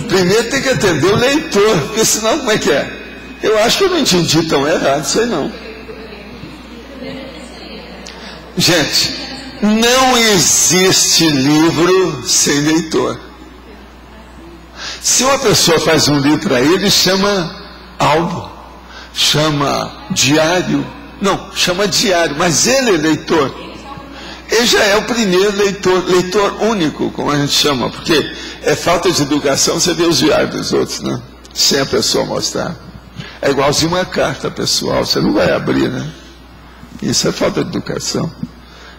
Primeiro tem que atender o leitor, porque senão como é que é? Eu acho que eu não entendi tão errado isso aí não. Gente, não existe livro sem leitor. Se uma pessoa faz um livro para ele, chama álbum, chama diário, não, chama diário, mas ele é leitor. ele já é o primeiro leitor único, como a gente chama, porque é falta de educação você vê os diários dos outros, né? Sem a pessoa mostrar. É igualzinho uma carta pessoal, você não vai abrir, né? Isso é falta de educação.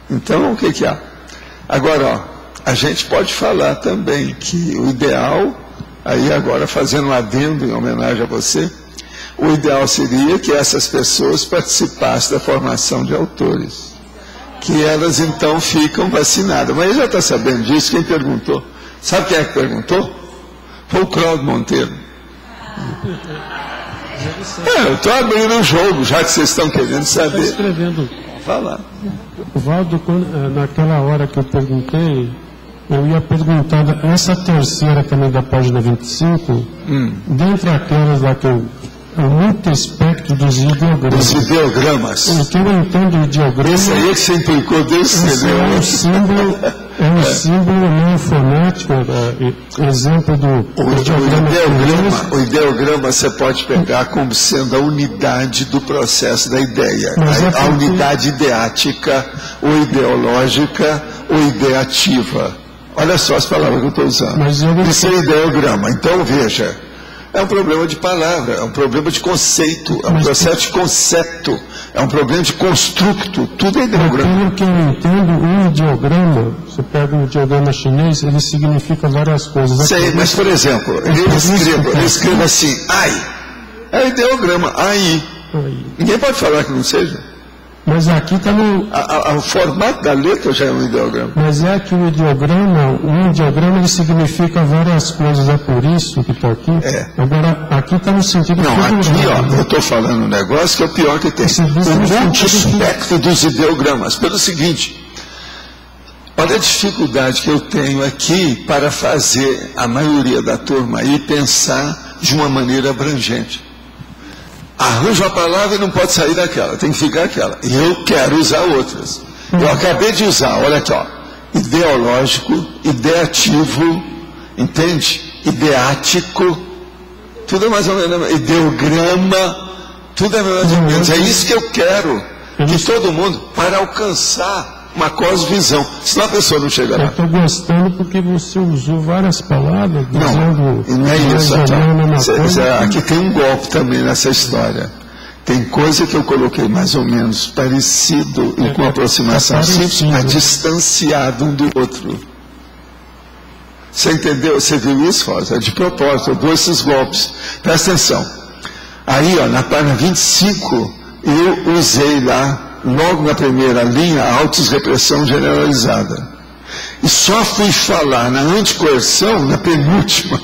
Então, o que há? Agora, ó, a gente pode falar também que o ideal, aí agora fazendo um adendo em homenagem a você, o ideal seria que essas pessoas participassem da formação de autores, que elas então ficam vacinadas. Mas ele já está sabendo disso, quem perguntou? Sabe quem é que perguntou? Foi o Cláudio Monteiro. Eu estou abrindo o jogo, já que vocês estão querendo saber. Está escrevendo. Fala. Valdo, naquela hora que eu perguntei, eu ia perguntar, essa terceira também da página 25, dentre aquelas lá que eu... o multiespectro dos ideogramas. Os ideogramas. O que eu entendo de ideograma... Esse aí que você implicou desde esse é um símbolo não fonético, exemplo do o ideograma você pode pegar como sendo a unidade do processo da ideia. A unidade ideática, ou ideológica, ou ideativa. Olha só as palavras que eu estou usando. Isso é ideograma. Então, veja... É um problema de palavra, é um problema de conceito, é um processo de conceito, é um problema de construto, tudo é ideograma. Pelo que eu entendo, um ideograma, você pega um ideograma chinês, ele significa várias coisas. Sei, mas por exemplo, ele escreve assim, ai, é ideograma, ai. Ninguém pode falar que não seja. Mas aqui está no... O formato da letra já é um ideograma. Mas é que o ideograma ele significa várias coisas, é por isso que está aqui. É. Agora, aqui está no sentido não, figurado. Aqui, ó, eu estou falando um negócio que é o pior que tem. O multiespectro dos ideogramas. Pelo seguinte, olha a dificuldade que eu tenho aqui para fazer a maioria da turma aí pensar de uma maneira abrangente. Arranjo a palavra e não pode sair daquela, tem que ficar aquela. E eu quero usar outras. Eu acabei de usar, olha aqui, ó. Ideológico, ideativo, entende? Ideático, tudo é mais ou menos. Ideograma, tudo é mais ou menos. É isso que eu quero, que todo mundo, para alcançar uma cosvisão. Senão a pessoa não chega lá. Eu estou gostando porque você usou várias palavras. Não é isso. Aqui tem um golpe também nessa história. Tem coisa que eu coloquei mais ou menos parecido e com aproximação simples, mas distanciado um do outro. Você entendeu? Você viu isso, Rosa? É de propósito, eu dou esses golpes. Presta atenção. Aí, ó, na página 25, eu usei lá, logo na primeira linha, a autorrepressão generalizada. E só fui falar na anticoerção na penúltima.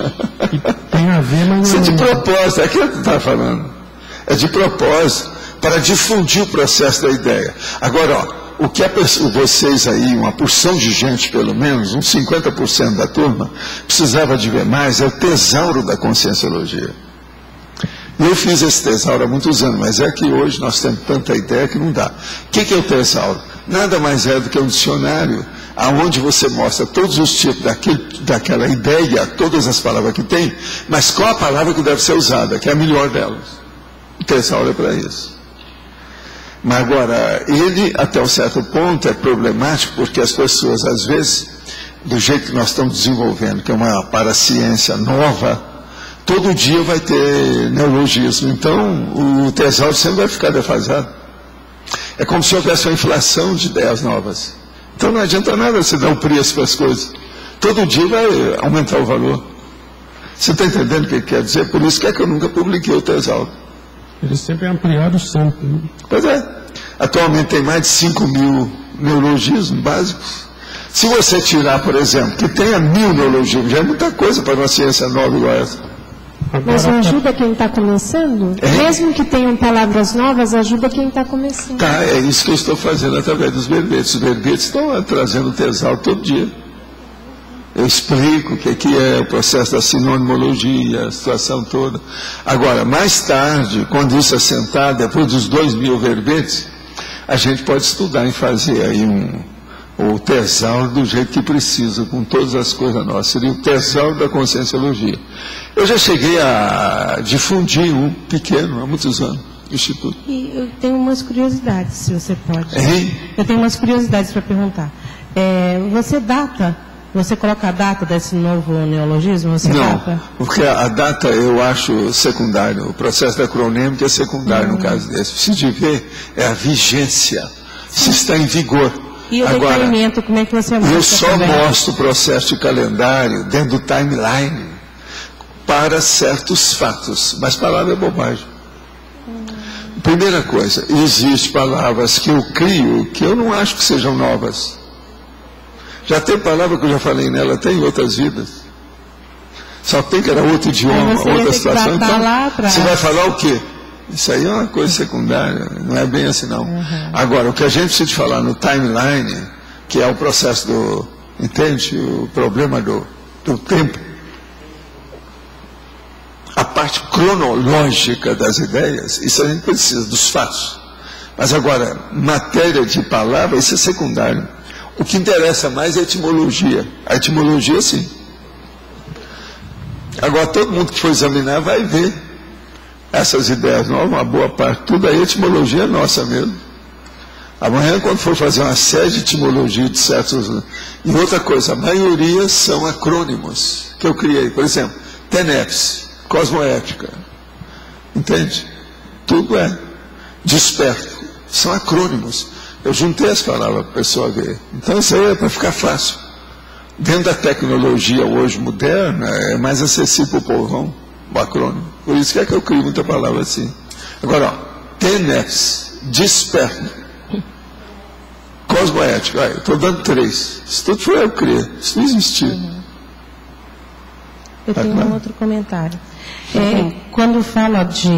Tem a ver, mas isso é de propósito, é aquilo que você está falando. É de propósito, para difundir o processo da ideia. Agora, ó, o que vocês aí, uma porção de gente, pelo menos, uns 50% da turma, precisava de ver mais, é o tesouro da conscienciologia. Eu fiz esse tesouro há muitos anos, mas é que hoje nós temos tanta ideia que não dá. O que é o tesouro? Nada mais é do que um dicionário, onde você mostra todos os tipos daquela ideia, todas as palavras que tem, mas qual a palavra que deve ser usada, que é a melhor delas. O tesouro é para isso. Mas agora, ele, até um certo ponto, é problemático, porque as pessoas, às vezes, do jeito que nós estamos desenvolvendo, que é uma paraciência nova, todo dia vai ter neologismo. Então, o tesouro sempre vai ficar defasado. É como se houvesse uma inflação de ideias novas. Então, não adianta nada você dar um preço para as coisas. Todo dia vai aumentar o valor. Você está entendendo o que quer dizer? Por isso que é que eu nunca publiquei o tesouro. Eles sempre ampliaram sempre. Né? Pois é. Atualmente tem mais de 5.000 neologismos básicos. Se você tirar, por exemplo, que tenha 1.000 neologismos, já é muita coisa para uma ciência nova igual essa. Mas ajuda quem está começando? Mesmo que tenham palavras novas, ajuda quem está começando. Tá, é isso que eu estou fazendo através dos verbetes. Os verbetes estão trazendo tesouro todo dia. Eu explico o que é o processo da sinonimologia, a situação toda. Agora, mais tarde, quando isso é sentado, depois dos 2.000 verbetes, a gente pode estudar em fazer aí o tesouro do jeito que precisa, com todas as coisas nossas. Seria o tesouro da conscienciologia. Eu já cheguei a difundir um pequeno, há muitos anos. Instituto. E eu tenho umas curiosidades, se você pode. Hein? Eu tenho umas curiosidades para perguntar. Você coloca a data desse novo neologismo? Não, porque a data eu acho secundário. O processo da acronêmica é secundário no caso desse. Preciso de ver a vigência, se está em vigor. E o decaimento, como é que você mostra? Eu só mostro o processo de calendário dentro do timeline para certos fatos, mas palavra é bobagem. Primeira coisa, existem palavras que eu crio que eu não acho que sejam novas. Já tem palavra que eu já falei nela, tem em outras vidas. Só tem que era outro idioma, outra situação. Então, você vai falar o quê? Isso aí é uma coisa secundária, não é bem assim não. Agora, o que a gente precisa falar no timeline, que é o processo do, entende? O problema do tempo. A parte cronológica das ideias, isso a gente precisa, dos fatos. Mas agora, matéria de palavra, isso é secundário. O que interessa mais é a etimologia. A etimologia, sim. Agora, todo mundo que for examinar vai ver essas ideias novas, uma boa parte. Tudo aí, a etimologia é nossa mesmo. Amanhã, quando for fazer uma série de etimologia de certos... E outra coisa, a maioria são acrônimos que eu criei. Por exemplo, TENEPS, Cosmoética. Entende? Tudo é desperto. São acrônimos. Eu juntei as palavras para a pessoa ver. Então isso aí é para ficar fácil. Dentro da tecnologia hoje moderna, é mais acessível para o povão, o acrônimo. Por isso que eu crio muita palavra assim. Agora, TENEPS, desperto, cosmoética. Eu estou dando 3. Isso tudo foi eu que criei. Isso não existia. Eu tenho um outro comentário. Quando fala de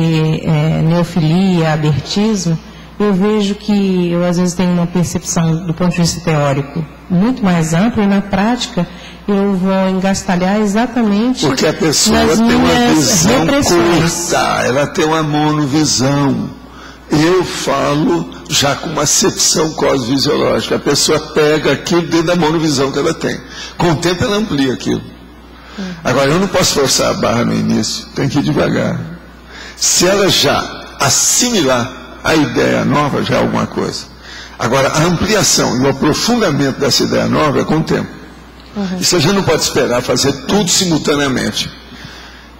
neofilia, abertismo, eu vejo que eu às vezes tenho uma percepção do ponto de vista teórico muito mais ampla e na prática eu vou engastalhar exatamente porque a pessoa tem uma visão curta, ela tem uma monovisão. Eu falo já com uma acepção cosfisiológica. A pessoa pega aquilo dentro da monovisão que ela tem. Com o tempo ela amplia aquilo. Agora, eu não posso forçar a barra no início, tem que ir devagar. Se ela já assimilar a ideia nova, já é alguma coisa. Agora, a ampliação e o aprofundamento dessa ideia nova é com o tempo. Isso a gente não pode esperar fazer tudo simultaneamente.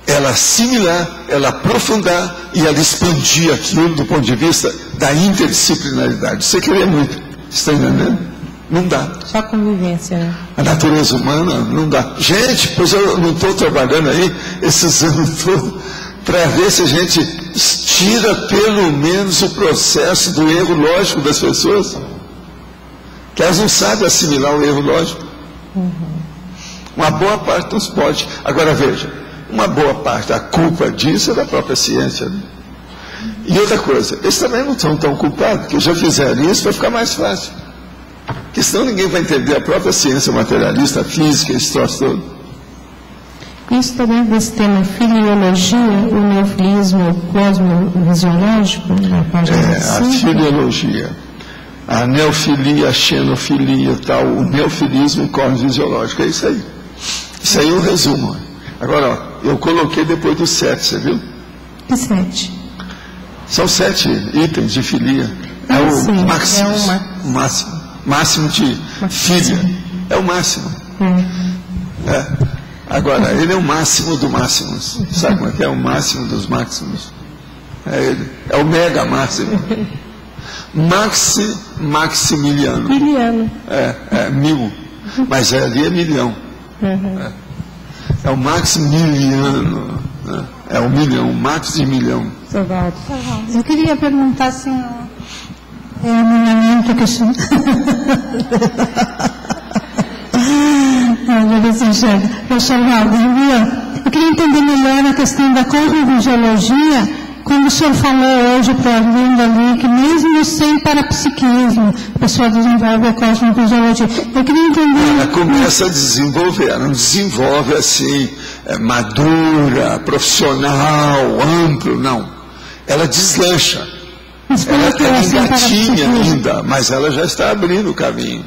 Ela assimilar, ela aprofundar e ela expandir aquilo do ponto de vista da interdisciplinaridade. Você queria muito, você está entendendo? Não dá. Só convivência, né? A natureza humana não dá. Gente, pois eu não estou trabalhando aí esses anos todos para ver se a gente tira pelo menos o processo do erro lógico das pessoas. Que elas não sabem assimilar o erro lógico. Uma boa parte nos pode. Agora veja, uma boa parte, a culpa disso é da própria ciência. Né? E outra coisa, eles também não são tão culpados, porque já fizeram isso para ficar mais fácil. Porque senão ninguém vai entender a própria ciência materialista, a física, esse troço todo. Isso também desse tema filiologia, o neofilismo cosmovisiológico, na página a filiologia, a neofilia, a xenofilia, tal, o neofilismo cosmovisiológico, é isso aí. Isso aí é o resumo. Agora, ó, eu coloquei depois do 7, você viu? Que 7? São 7 itens de filia. É o máximo. Máximo de filha. É o máximo. Agora, ele é o máximo do máximos. Sabe como é que é? O máximo dos máximos. É ele. É o mega máximo. Maximiliano. É 1000. Mas ali é milhão. É o Maximiliano. Né? É o milhão, max de milhão. Eu queria perguntar assim, é um alinhamento que eu queria entender melhor a questão da cosmovisiologia, como o senhor falou hoje para a Linda ali, que mesmo sem parapsiquismo, a pessoa desenvolve a cosmovisiologia. Eu queria entender... Ela começa a desenvolver, ela não desenvolve assim, madura, profissional, amplo, não. Ela deslancha. Ela está engatinha ainda, mas ela já está abrindo o caminho.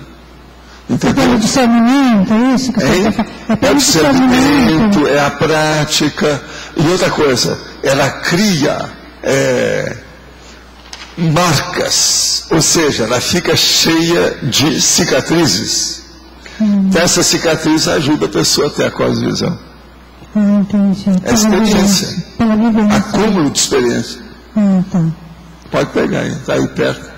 Entendeu? É pelo discernimento, é isso? É o discernimento, é a prática. E outra coisa, ela cria marcas, ou seja, ela fica cheia de cicatrizes. Então, essa cicatriz ajuda a pessoa a ter a cosmovisão. Entendi. É experiência. Pela vivência. Acúmulo de experiência. Tá. Pode pegar aí, está aí perto.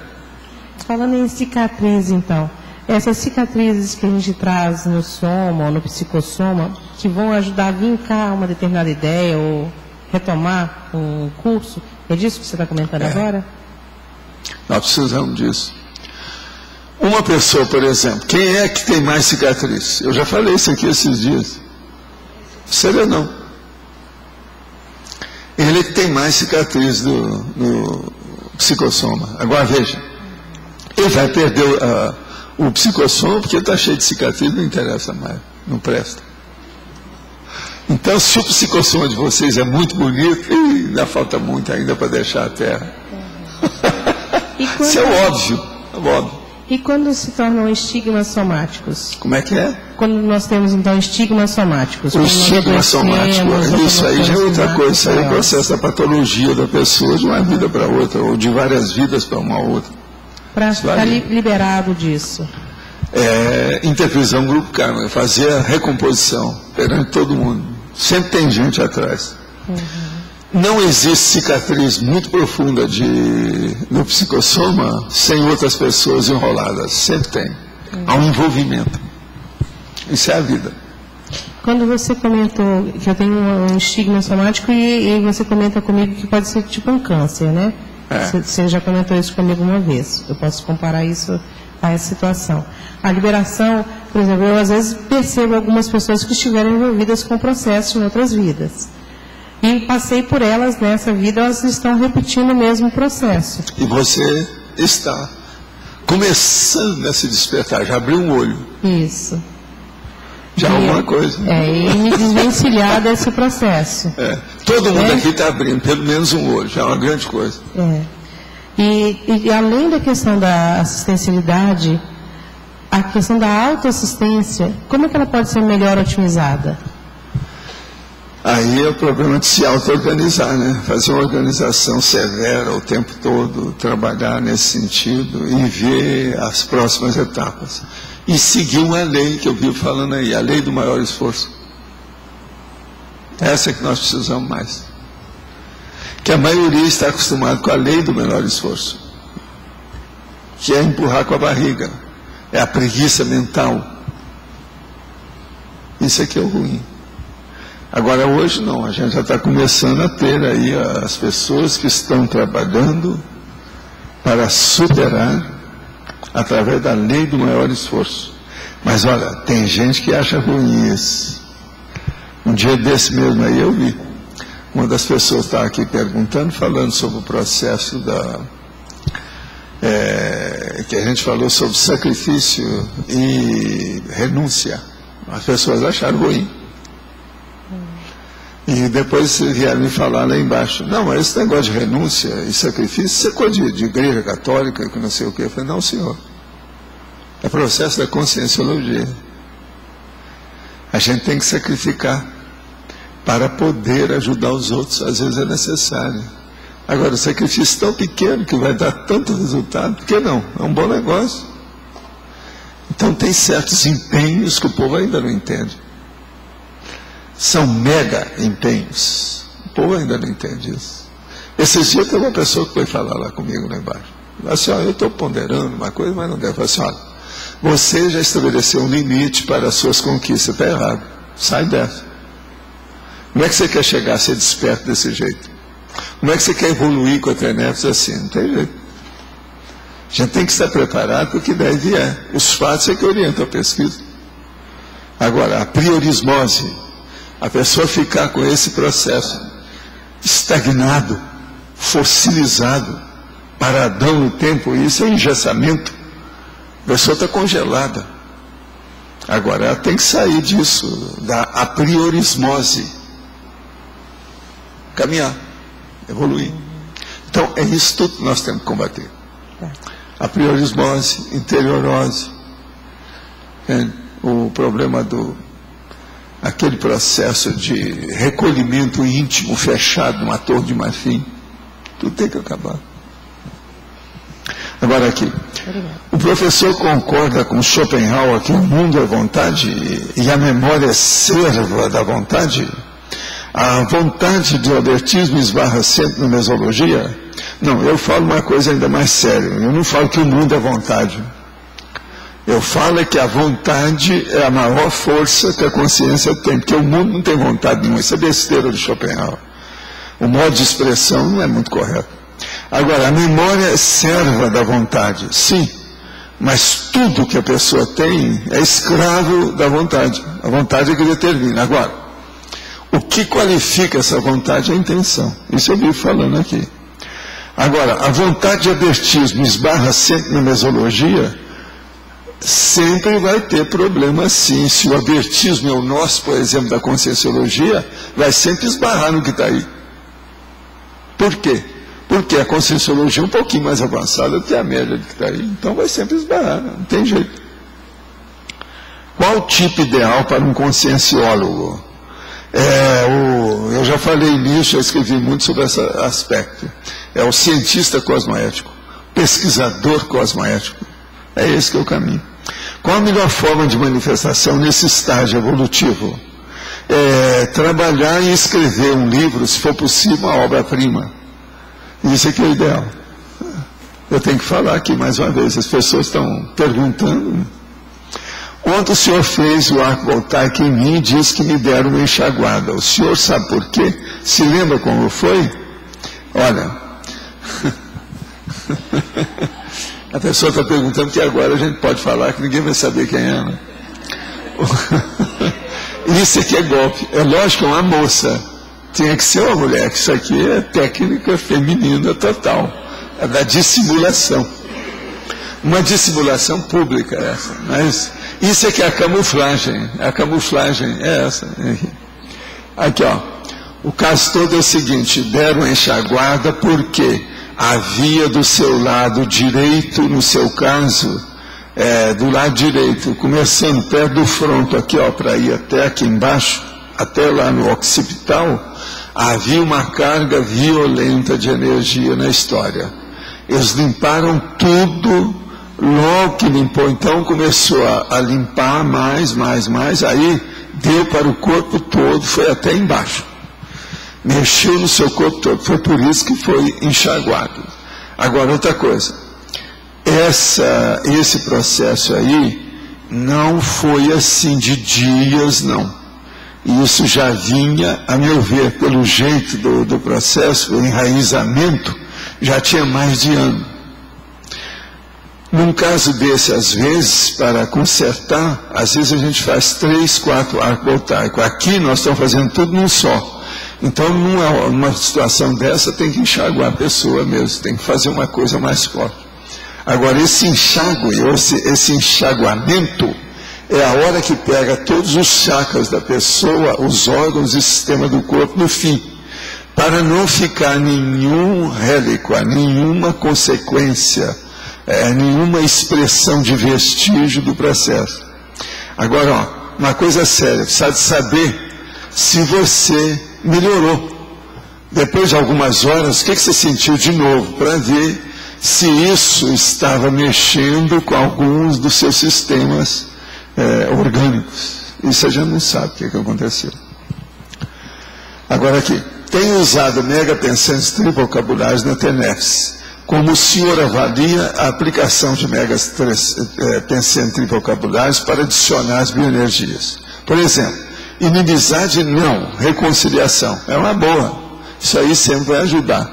Falando em cicatriz, então, essas cicatrizes que a gente traz no soma ou no psicossoma, que vão ajudar a vincar uma determinada ideia ou retomar um curso, é disso que você está comentando agora? Nós precisamos disso. Uma pessoa, por exemplo, quem é que tem mais cicatriz? Eu já falei isso aqui esses dias. Serenão. Ele que tem mais cicatriz no psicossoma. Agora veja, ele vai perder o psicossoma porque está cheio de cicatriz, não interessa mais, não presta. Então, se o psicossoma de vocês é muito bonito, ainda falta muito ainda para deixar a terra. Isso é óbvio, E quando se tornam estigmas somáticos? Como é que é? Quando nós temos, então, estigmas somáticos. O estigma somático, isso aí já é outra coisa. Isso aí é o processo da patologia da pessoa de uma vida para outra, ou de várias vidas para uma outra. Para ficar liberado disso. Intervisão grupo karma, fazer a recomposição perante todo mundo. Sempre tem gente atrás. Não existe cicatriz muito profunda no psicossoma sem outras pessoas enroladas. Sempre tem. Há um envolvimento. Isso é a vida. Quando você comentou que eu tenho um estigma somático e você comenta comigo que pode ser tipo um câncer, né? Você já comentou isso comigo uma vez. Eu posso comparar isso a essa situação. A liberação, por exemplo, eu às vezes percebo algumas pessoas que estiveram envolvidas com processos em outras vidas. E passei por elas nessa vida, elas estão repetindo o mesmo processo. E você está começando a se despertar, já abriu um olho. Isso. Já alguma coisa. E me desvencilhar desse processo. Todo mundo aqui está abrindo pelo menos um olho, já é uma grande coisa. E além da questão da assistencialidade, a questão da autoassistência, como é que ela pode ser melhor otimizada? Aí é o problema de se auto-organizar, né? Fazer uma organização severa o tempo todo, trabalhar nesse sentido e ver as próximas etapas. E seguir uma lei que eu vivo falando aí, a lei do maior esforço. Essa é que nós precisamos mais. Que a maioria está acostumada com a lei do menor esforço, que é empurrar com a barriga, é a preguiça mental. Isso aqui é o ruim. Agora hoje não, a gente já está começando a ter aí as pessoas que estão trabalhando para superar através da lei do maior esforço. Mas olha, tem gente que acha ruim isso. Um dia desse mesmo aí eu vi. Uma das pessoas estava aqui perguntando, falando sobre o processo que a gente falou sobre sacrifício e renúncia. As pessoas acharam ruim. E depois vieram me falar lá embaixo, não, mas esse negócio de renúncia e sacrifício, isso é coisa de igreja católica, que não sei o quê. Eu falei, não, senhor. É processo da conscienciologia. A gente tem que sacrificar para poder ajudar os outros, às vezes é necessário. Agora, o sacrifício tão pequeno que vai dar tanto resultado, por que não? É um bom negócio. Então tem certos empenhos que o povo ainda não entende. São mega empenhos. O povo ainda não entende isso. Esses dias tem uma pessoa que foi falar lá comigo lá embaixo. Assim, eu estou ponderando uma coisa, mas não deve. Eu falei assim, olha, você já estabeleceu um limite para as suas conquistas. Está errado. Sai dessa. Como é que você quer chegar a ser desperto desse jeito? Como é que você quer evoluir com a internet assim? Não tem jeito. A gente tem que estar preparado para o que daí vier. Os fatos é que orientam a pesquisa. Agora, a priorismose, a pessoa ficar com esse processo estagnado, fossilizado, paradão no tempo, isso é engessamento. A pessoa está congelada. Agora, ela tem que sair disso, da apriorismose. Caminhar, evoluir. Então, é isso tudo que nós temos que combater. Apriorismose, interiorose, o problema aquele processo de recolhimento íntimo, fechado numa torre de marfim, tudo tem que acabar. Agora aqui, o professor concorda com Schopenhauer que o mundo é vontade e a memória é serva da vontade? A vontade do albertismo esbarra sempre na mesologia? Não, eu falo uma coisa ainda mais séria. Eu não falo que o mundo é vontade. Eu falo que a vontade é a maior força que a consciência tem, porque o mundo não tem vontade nenhuma. Isso é besteira de Schopenhauer. O modo de expressão não é muito correto. Agora, a memória é serva da vontade, sim, mas tudo que a pessoa tem é escravo da vontade. A vontade é que determina. Agora, o que qualifica essa vontade é a intenção. Isso eu vi falando aqui. Agora, a vontade de abertismo esbarra sempre na mesologia, sempre vai ter problema sim. Se o abertismo é o nosso, por exemplo, da conscienciologia, vai sempre esbarrar no que está aí. Por quê? Porque a conscienciologia é um pouquinho mais avançada do que a média que está aí. Então vai sempre esbarrar, não tem jeito. Qual o tipo ideal para um conscienciólogo? Eu já falei nisso, já escrevi muito sobre esse aspecto. É o cientista cosmoético, pesquisador cosmoético. É esse que é o caminho. Qual a melhor forma de manifestação nesse estágio evolutivo? Trabalhar e escrever um livro, se for possível, uma obra-prima. Isso aqui é o ideal. Eu tenho que falar aqui mais uma vez, as pessoas estão perguntando. Ontem o senhor fez o arco voltaico em mim e disse que me deram uma enxaguada. O senhor sabe por quê? Se lembra como foi? Olha, a pessoa está perguntando que agora a gente pode falar que ninguém vai saber quem é, né? Isso aqui é golpe. É lógico, é uma moça. Tinha que ser uma mulher, que isso aqui é técnica feminina total. É da dissimulação. Uma dissimulação pública essa. Mas isso aqui é a camuflagem. A camuflagem é essa. Aqui, ó. O caso todo é o seguinte: deram a enxaguada porque havia do seu lado direito, no seu caso, do lado direito, começando perto do fronto aqui, ó, para ir até aqui embaixo, até lá no occipital, havia uma carga violenta de energia na história. Eles limparam tudo, logo que limpou, então começou a limpar mais, aí deu para o corpo todo, foi até embaixo. Mexeu no seu corpo todo, foi por isso que foi enxaguado. Agora, outra coisa, esse processo aí não foi assim de dias, não. Isso já vinha, a meu ver, pelo jeito do processo, o enraizamento, já tinha mais de ano. Num caso desse, às vezes, para consertar, às vezes a gente faz 3, 4 arcos voltaicos. Aqui nós estamos fazendo tudo num só. Então, numa situação dessa, tem que enxaguar a pessoa mesmo, tem que fazer uma coisa mais forte. Agora, esse enxágue, esse enxaguamento, é a hora que pega todos os chakras da pessoa, os órgãos e sistema do corpo no fim, para não ficar nenhum reliquo, nenhuma consequência, nenhuma expressão de vestígio do processo. Agora, ó, uma coisa séria, precisa de saber se você melhorou. Depois de algumas horas, o que você sentiu de novo, para ver se isso estava mexendo com alguns dos seus sistemas orgânicos. Isso a gente não sabe o que aconteceu. Agora aqui, tenho usado megapensantes trivocabulares na TENEPS. Como o senhor avalia a aplicação de megapensantes trivocabulares para adicionar as bioenergias? Por exemplo, inimizade não, reconciliação. É uma boa. Isso aí sempre vai ajudar.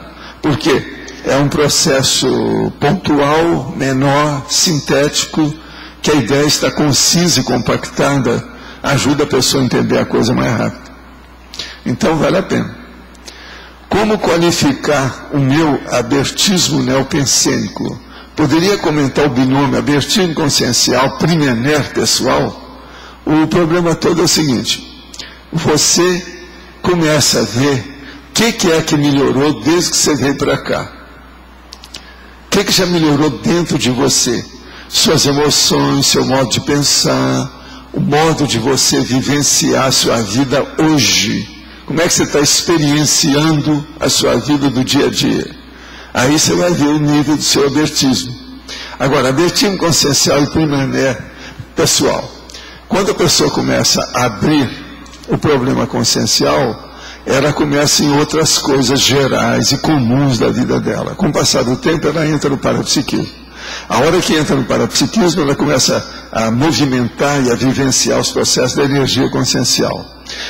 Por quê? É um processo pontual, menor, sintético, que a ideia está concisa e compactada, ajuda a pessoa a entender a coisa mais rápido. Então vale a pena. Como qualificar o meu abertismo neopensênico? Poderia comentar o binômio abertismo consciencial, primener pessoal? O problema todo é o seguinte: você começa a ver o que é que melhorou desde que você veio para cá. O que já melhorou dentro de você? Suas emoções, seu modo de pensar, o modo de você vivenciar a sua vida hoje. Como é que você está experienciando a sua vida do dia a dia? Aí você vai ver o nível do seu abertismo. Agora, abertismo consciencial e primané pessoal. Quando a pessoa começa a abrir o problema consciencial, ela começa em outras coisas gerais e comuns da vida dela. Com o passar do tempo, ela entra no parapsiquismo. A hora que entra no parapsiquismo, ela começa a movimentar e a vivenciar os processos da energia consciencial.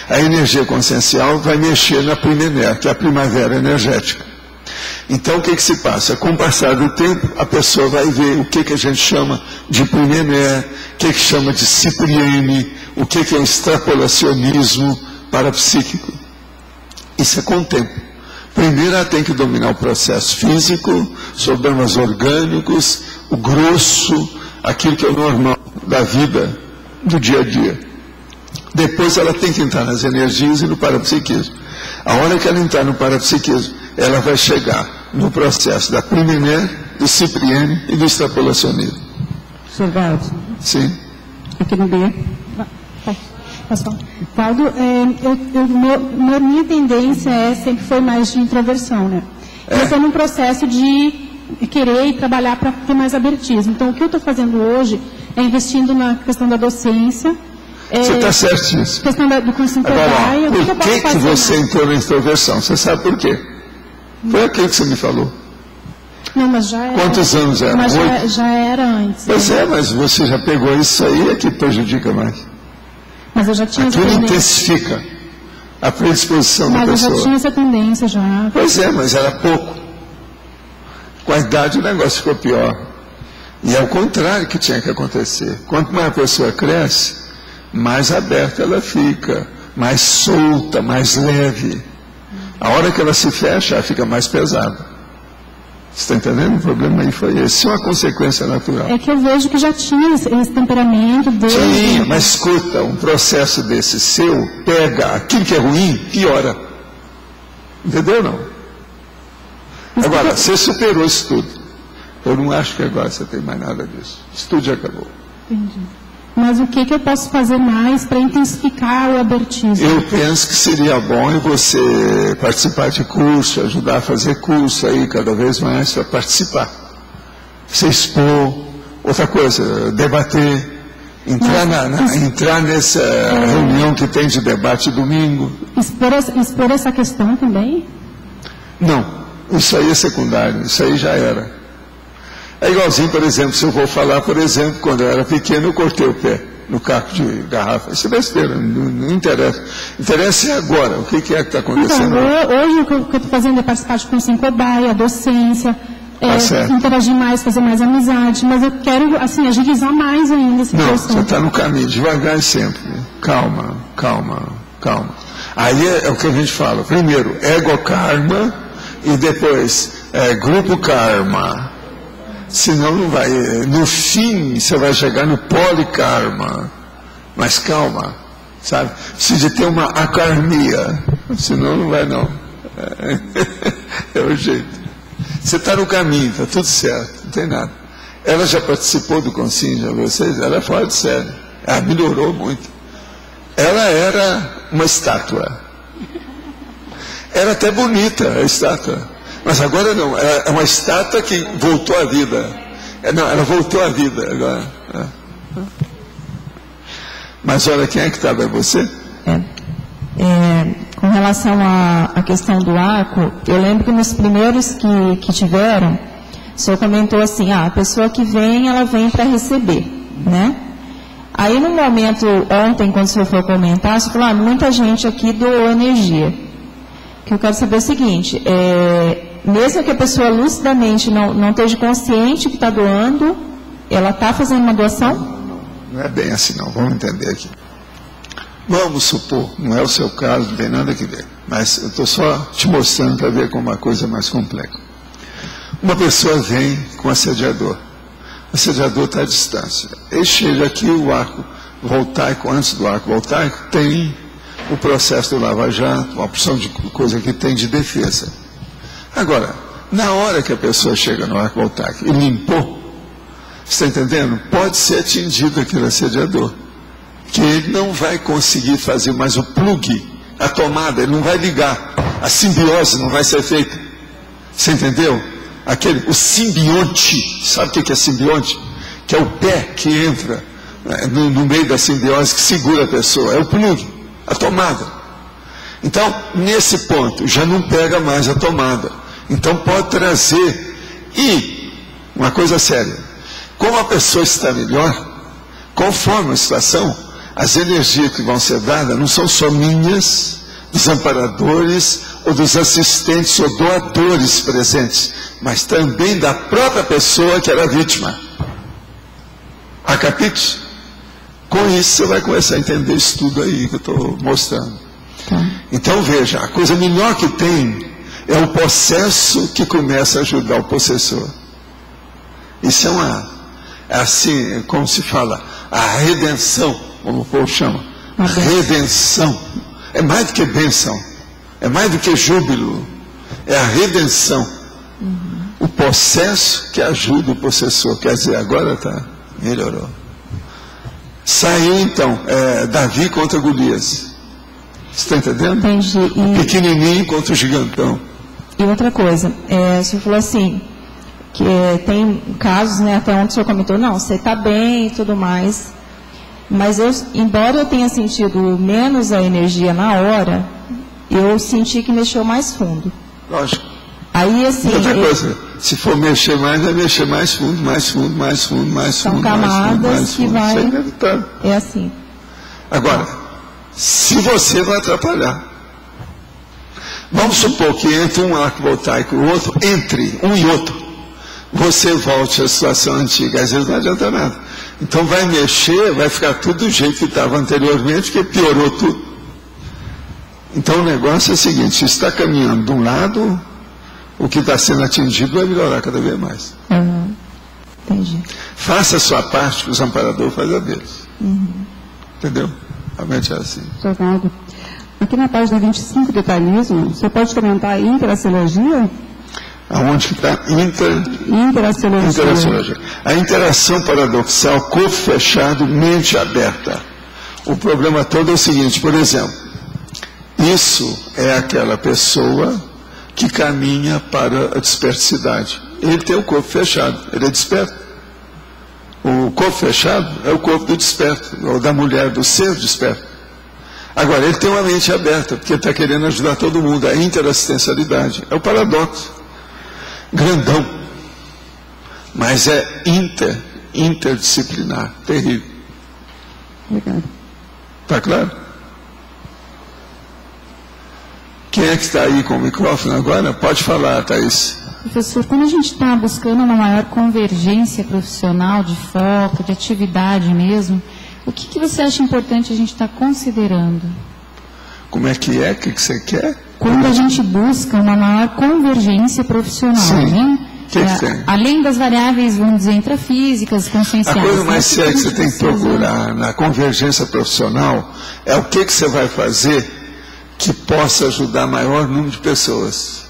A energia consciencial vai mexer na primener, que é a primavera energética. Então, o que se passa? Com o passar do tempo, a pessoa vai ver o que a gente chama de primener, o que chama de cipriene, o que é o extrapolacionismo parapsíquico. Isso é com o tempo. Primeiro ela tem que dominar o processo físico, os problemas orgânicos, o grosso, aquilo que é o normal da vida, do dia a dia. Depois ela tem que entrar nas energias e no parapsiquismo. A hora que ela entrar no parapsiquismo, ela vai chegar no processo da primener, do cipriene e do extrapolacionismo. Sr. Valdo? Sim. Aqui no B. Valdo, minha tendência sempre foi mais de introversão, né? Eu estou num processo de querer e trabalhar para ter mais abertismo. Então, o que eu estou fazendo hoje é investindo na questão da docência. Você está certíssimo. Questão do cursinho Agora, por que você entrou na introversão? Você sabe por quê? Foi aquilo que você me falou. Não, mas já era. Quantos anos era? Mas já era antes. Pois mas você já pegou isso aí, é que prejudica mais. Mas eu já tinha essa tendência. tendência. Intensifica a predisposição da pessoa. Mas eu já tinha essa tendência já. Pois mas era pouco. Com a idade o negócio ficou pior. E é o contrário que tinha que acontecer. Quanto mais a pessoa cresce, mais aberta ela fica, mais solta, mais leve. A hora que ela se fecha, ela fica mais pesada. Você está entendendo? O problema aí foi esse. Isso é uma consequência natural. É que eu vejo que já tinha esse temperamento dele. Tinha, mas escuta, um processo desse seu pega aquilo que é ruim, piora. Entendeu, não? Agora, você superou isso tudo. Eu não acho que agora você tem mais nada disso. Isso tudo já acabou. Entendi. Mas o que eu posso fazer mais para intensificar o abertismo? Eu penso que seria bom você participar de curso, ajudar a fazer curso aí cada vez mais para participar. Você expor, outra coisa, debater, entrar nessa reunião que tem de debate domingo. Expor essa questão também? Não, isso aí é secundário, isso aí já era. É igualzinho, por exemplo, se eu vou falar, por exemplo, quando eu era pequeno, eu cortei o pé no caco de garrafa. Isso é besteira, não interessa. Interessa é agora, o que é que está acontecendo? Então, hoje o que eu estou fazendo é participar de curso em cobaia, docência, interagir mais, fazer mais amizade, mas eu quero, assim, agilizar mais ainda essa situação. Não, você está no caminho, devagar e sempre. Calma. Aí é o que a gente fala. Primeiro, ego-karma e depois grupo karma. Senão não vai. No fim, você vai chegar no polikarma. Mas calma, sabe? Precisa ter uma akarmia. Senão não vai, não. É o jeito. Você está no caminho, está tudo certo, não tem nada. Ela já participou do Consim, já vocês? Ela é fora de série. Ela melhorou muito. Ela era uma estátua. Era até bonita a estátua. Mas agora não, é uma estátua que voltou à vida. Ela voltou à vida agora. Mas olha, quem é que estava? É você? Com relação à questão do arco, eu lembro que nos primeiros que tiveram, o senhor comentou assim, a pessoa que vem, ela vem para receber, né? Aí no momento, ontem, quando o senhor for comentar, o senhor falou, muita gente aqui doou energia. O que eu quero saber é o seguinte, mesmo que a pessoa lucidamente não esteja consciente que está doando, ela está fazendo uma doação? Não é bem assim não, vamos entender aqui. Vamos supor, não é o seu caso, não tem nada que ver, mas eu estou só te mostrando para ver como uma coisa é mais complexa. Uma pessoa vem com assediador, o assediador está à distância, ele chega aqui, o arco voltaico, antes do arco voltaico, tem o processo do lava-jato, uma opção de coisa que tem de defesa. Agora, na hora que a pessoa chega no arco voltaico e limpou, você está entendendo? Pode ser atingido aquele assediador, que ele não vai conseguir fazer mais o plug, a tomada, ele não vai ligar, a simbiose não vai ser feita. Você entendeu? o simbionte. Sabe o que é simbionte? Que é o pé que entra no meio da simbiose, que segura a pessoa. É o plug, a tomada. Então, nesse ponto, já não pega mais a tomada. Então, pode trazer. E, uma coisa séria, como a pessoa está melhor, conforme a situação, as energias que vão ser dadas não são só minhas, dos amparadores, ou dos assistentes ou doadores presentes, mas também da própria pessoa que era vítima. Acapite? Com isso você vai começar a entender isso tudo aí que eu estou mostrando. Então veja, a coisa melhor que tem é o possesso que começa a ajudar o possessor. Isso é assim, como se fala, a redenção, como o povo chama. A redenção. É mais do que bênção. É mais do que júbilo. É a redenção. O possesso que ajuda o possessor. Quer dizer, agora melhorou. Saiu então, Davi contra Golias. Você está entendendo? Entendi. O pequenininho contra o gigantão. E outra coisa, o senhor falou assim, que tem casos, né, até onde o senhor comentou, não, você está bem e tudo mais, mas embora eu tenha sentido menos a energia na hora, eu senti que mexeu mais fundo. Lógico. Aí, assim... Outra coisa, se for mexer mais, vai mexer mais fundo, mais fundo, mais fundo, mais fundo. São camadas que vai... Isso é inevitável. É assim. Agora, se você vai atrapalhar, vamos supor que entre um arco voltaico e o outro, entre um e outro, você volte à situação antiga, às vezes não adianta nada. Então vai mexer, vai ficar tudo do jeito que estava anteriormente, que piorou tudo. Então o negócio é o seguinte, se está caminhando de um lado, o que está sendo atingido vai melhorar cada vez mais. Entendi. Faça a sua parte, que os amparadores fazem a deles. Entendeu? Realmente é assim. Sovaldo, aqui na página 25, detalhismo, você pode comentar a interaciologia? Aonde que está? Interaciologia. A interação paradoxal, corpo fechado, mente aberta. O problema todo é o seguinte, por exemplo, isso é aquela pessoa que caminha para a desperticidade. Ele tem o corpo fechado, ele é desperto. O corpo fechado é o corpo do desperto, ou da mulher, do ser desperto. Agora, ele tem uma mente aberta, porque ele está querendo ajudar todo mundo. A interassistencialidade é o paradoxo. Grandão. Mas é interdisciplinar. Terrível. Obrigado. Está claro? Quem é que está aí com o microfone agora? Pode falar, Thaís. Professor, quando a gente está buscando uma maior convergência profissional, de foco, de atividade mesmo, o que você acha importante a gente estar considerando? Como é que é? O que você quer? Quando a gente busca uma maior convergência profissional, sim, né? Que tem? Além das variáveis, vamos dizer, intrafísicas, conscienciais. A coisa mais séria que você tem que procurar na convergência profissional é o que você vai fazer que possa ajudar maior número de pessoas.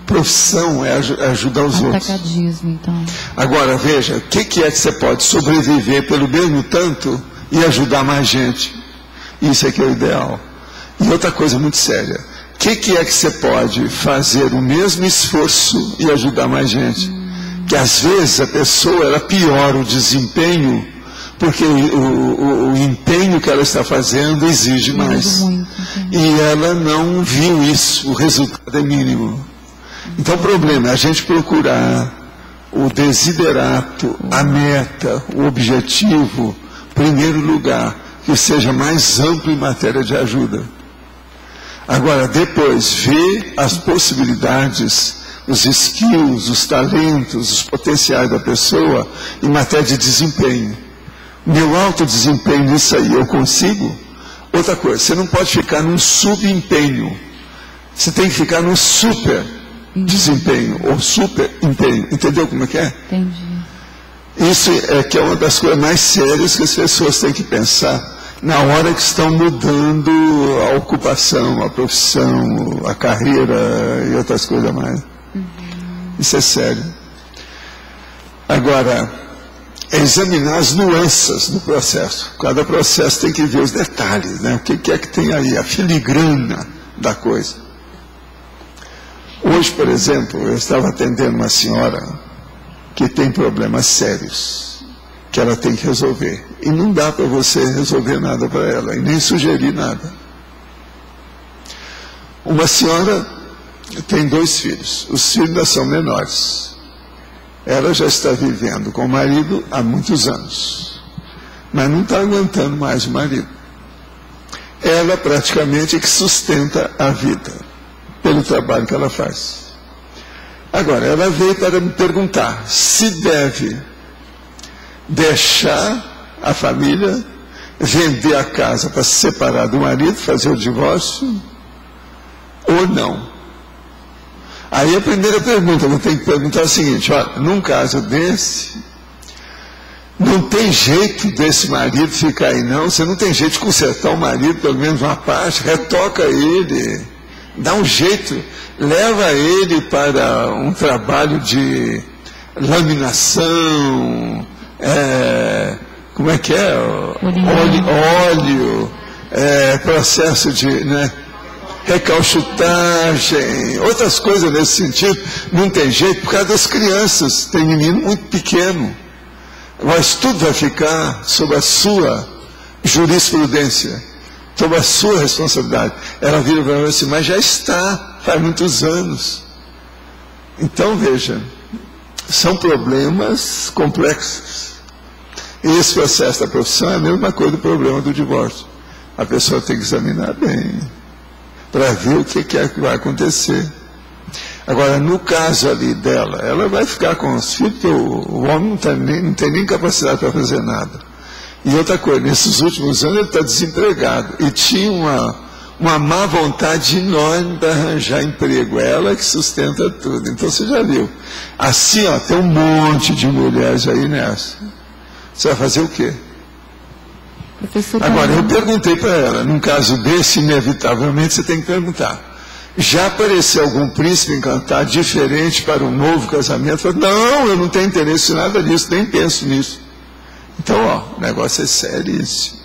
Profissão é ajudar os outros. Atacadismo, então. Agora, veja, o que é que você pode sobreviver pelo mesmo tanto e ajudar mais gente? Isso é que é o ideal. E outra coisa muito séria, o que é que você pode fazer o mesmo esforço e ajudar mais gente? Que às vezes a pessoa, ela piora o desempenho, porque o empenho que ela está fazendo exige mais. E ela não viu isso, o resultado é mínimo. Então o problema é a gente procurar o desiderato, a meta, o objetivo, primeiro lugar, que seja mais amplo em matéria de ajuda. Agora, depois, ver as possibilidades, os skills, os talentos, os potenciais da pessoa em matéria de desempenho. Meu alto desempenho nisso aí, eu consigo? Outra coisa, você não pode ficar num subempenho. Você tem que ficar num super desempenho, ou super empenho. Entendeu como é que é? Entendi. Isso é que é uma das coisas mais sérias que as pessoas têm que pensar na hora que estão mudando a ocupação, a profissão, a carreira e outras coisas mais. Isso é sério. Agora, é examinar as nuances do processo. Cada processo tem que ver os detalhes, né? O que é que tem aí, a filigrana da coisa. Hoje, por exemplo, eu estava atendendo uma senhora que tem problemas sérios, que ela tem que resolver. E não dá para você resolver nada para ela, e nem sugerir nada. Uma senhora tem 2 filhos, os filhos ainda são menores. Ela já está vivendo com o marido há muitos anos, mas não está aguentando mais o marido. Ela praticamente é que sustenta a vida, pelo trabalho que ela faz. Agora, ela veio para me perguntar se deve deixar a família, vender a casa para se separar do marido, fazer o divórcio, ou não. Aí a primeira pergunta que eu tenho que perguntar é a seguinte: olha, num caso desse, não tem jeito desse marido ficar aí não, você não tem jeito de consertar o marido, pelo menos uma parte, retoca ele, dá um jeito, leva ele para um trabalho de laminação, como é que é? Óleo, processo de recalchutagem, outras coisas nesse sentido. Não tem jeito por causa das crianças, tem menino muito pequeno, mas tudo vai ficar sob a sua jurisprudência, sob a sua responsabilidade. Ela vira para mim assim: mas já está, faz muitos anos. Então veja, são problemas complexos. E esse processo da profissão é a mesma coisa do problema do divórcio. A pessoa tem que examinar bem, para ver o que é que vai acontecer. Agora, no caso ali dela, ela vai ficar com os filhos, porque o homem não tem nem capacidade para fazer nada. E outra coisa, nesses últimos anos ele está desempregado, e tinha uma má vontade enorme de arranjar emprego, ela que sustenta tudo. Então você já viu, assim tem um monte de mulheres aí nessa. Você vai fazer o quê? Agora, eu perguntei para ela, num caso desse, inevitavelmente você tem que perguntar: já apareceu algum príncipe encantado diferente para um novo casamento? Eu falei: não, eu não tenho interesse em nada disso, nem penso nisso. Então, o negócio é seríssimo.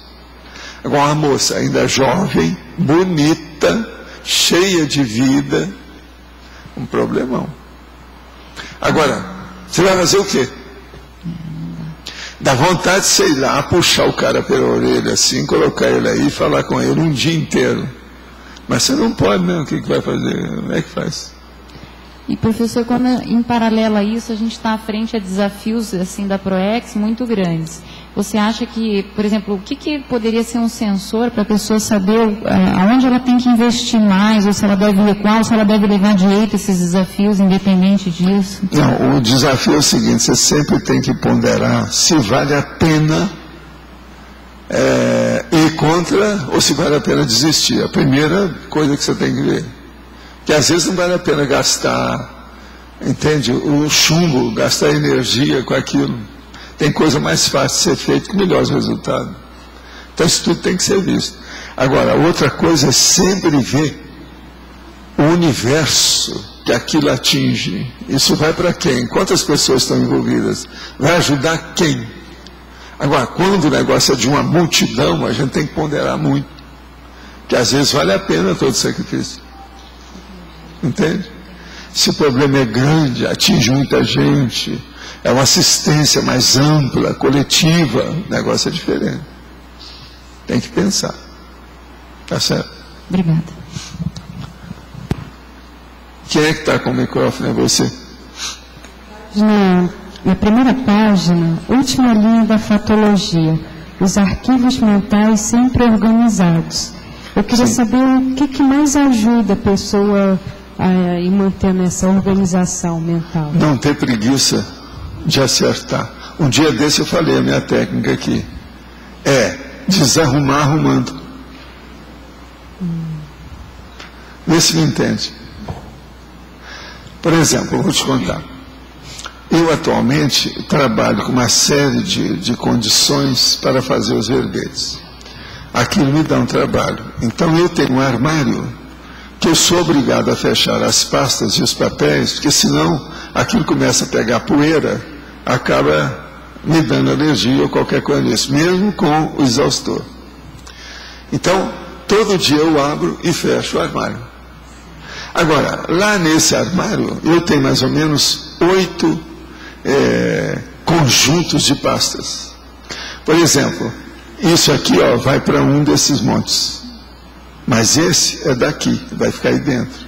Agora, uma moça ainda jovem, bonita, cheia de vida, um problemão. Agora, você vai fazer o quê? Dá vontade, sei lá, puxar o cara pela orelha assim, colocar ele aí e falar com ele um dia inteiro. Mas você não pode, né? O que vai fazer? Como é que faz? E, professor, quando em paralelo a isso, a gente está à frente a desafios assim, da PROEX muito grandes. Você acha que, por exemplo, o que poderia ser um sensor para a pessoa saber aonde ela tem que investir mais, ou se ela deve recuar, ou se ela deve levar direito esses desafios, independente disso? Não, o desafio é o seguinte: você sempre tem que ponderar se vale a pena ir contra ou se vale a pena desistir. A primeira coisa que você tem que ver. Que às vezes não vale a pena gastar, entende, o chumbo, gastar energia com aquilo. Tem coisa mais fácil de ser feita com melhores resultados. Então isso tudo tem que ser visto. Agora, outra coisa é sempre ver o universo que aquilo atinge. Isso vai para quem? Quantas pessoas estão envolvidas? Vai ajudar quem? Agora, quando o negócio é de uma multidão, a gente tem que ponderar muito. Que às vezes vale a pena todo sacrifício. Entende? Se o problema é grande, atinge muita gente, é uma assistência mais ampla, coletiva, o negócio é diferente. Tem que pensar. Tá certo? Obrigada. Quem é que está com o microfone? É você? Na primeira página, última linha da fatologia, os arquivos mentais sempre organizados. Eu queria saber o que mais ajuda a pessoa a ir mantendo essa organização mental. Não ter preguiça de acertar. Um dia desse eu falei a minha técnica aqui. É desarrumar arrumando. Vê se me entende. Por exemplo, eu vou te contar. Eu atualmente trabalho com uma série de condições para fazer os verbetes. Aquilo me dá um trabalho. Então eu tenho um armário que eu sou obrigado a fechar as pastas e os papéis, porque senão aquilo começa a pegar poeira, acaba me dando alergia ou qualquer coisa disso, mesmo com o exaustor. Então, todo dia eu abro e fecho o armário. Agora, lá nesse armário, eu tenho mais ou menos 8 conjuntos de pastas. Por exemplo, isso aqui vai para um desses montes. Mas esse é daqui, vai ficar aí dentro.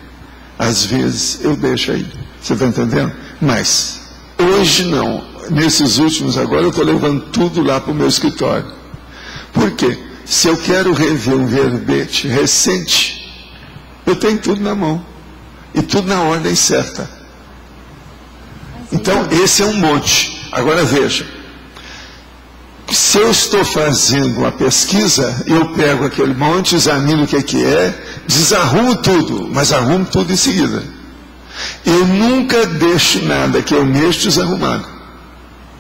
Às vezes eu deixo aí. Você está entendendo? Mas hoje não. Nesses últimos agora eu estou levando tudo lá para o meu escritório. Por quê? Se eu quero rever um verbete recente, eu tenho tudo na mão. E tudo na ordem certa. Então, esse é um monte. Agora veja. Se eu estou fazendo uma pesquisa, eu pego aquele monte, examino o que é, desarrumo tudo, mas arrumo tudo em seguida. Eu nunca deixo nada que eu mexo desarrumado.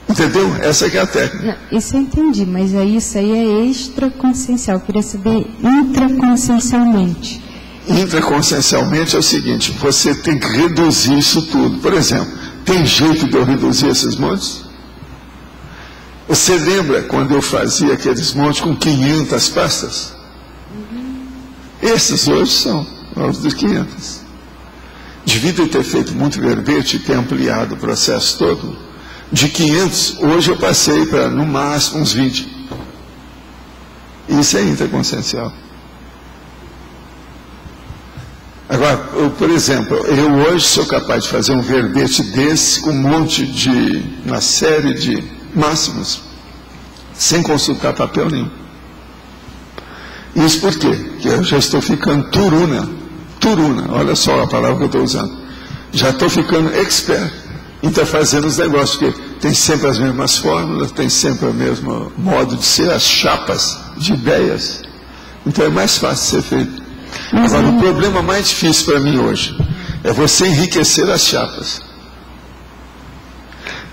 Entendeu? Essa que é a técnica. Não, isso eu entendi, mas isso aí é extraconsciencial. Eu queria saber intraconsciencialmente. Intraconsciencialmente é o seguinte, você tem que reduzir isso tudo. Por exemplo, tem jeito de eu reduzir esses montes? Você lembra quando eu fazia aqueles montes com 500 pastas? Esses hoje são os dos 500. Devido a ter feito muito verbete e ter ampliado o processo todo, de 500, hoje eu passei para, no máximo, uns 20. Isso é intraconsciencial. Agora, por exemplo, eu hoje sou capaz de fazer um verbete desse com uma série de máximos, sem consultar papel nenhum. Isso por quê? Porque eu já estou ficando turuna, olha só a palavra que eu estou usando. Já estou ficando expert em estar fazendo os negócios, porque tem sempre as mesmas fórmulas, tem sempre o mesmo modo de ser, as chapas de ideias. Então é mais fácil de ser feito. Agora, o problema mais difícil para mim hoje é você enriquecer as chapas.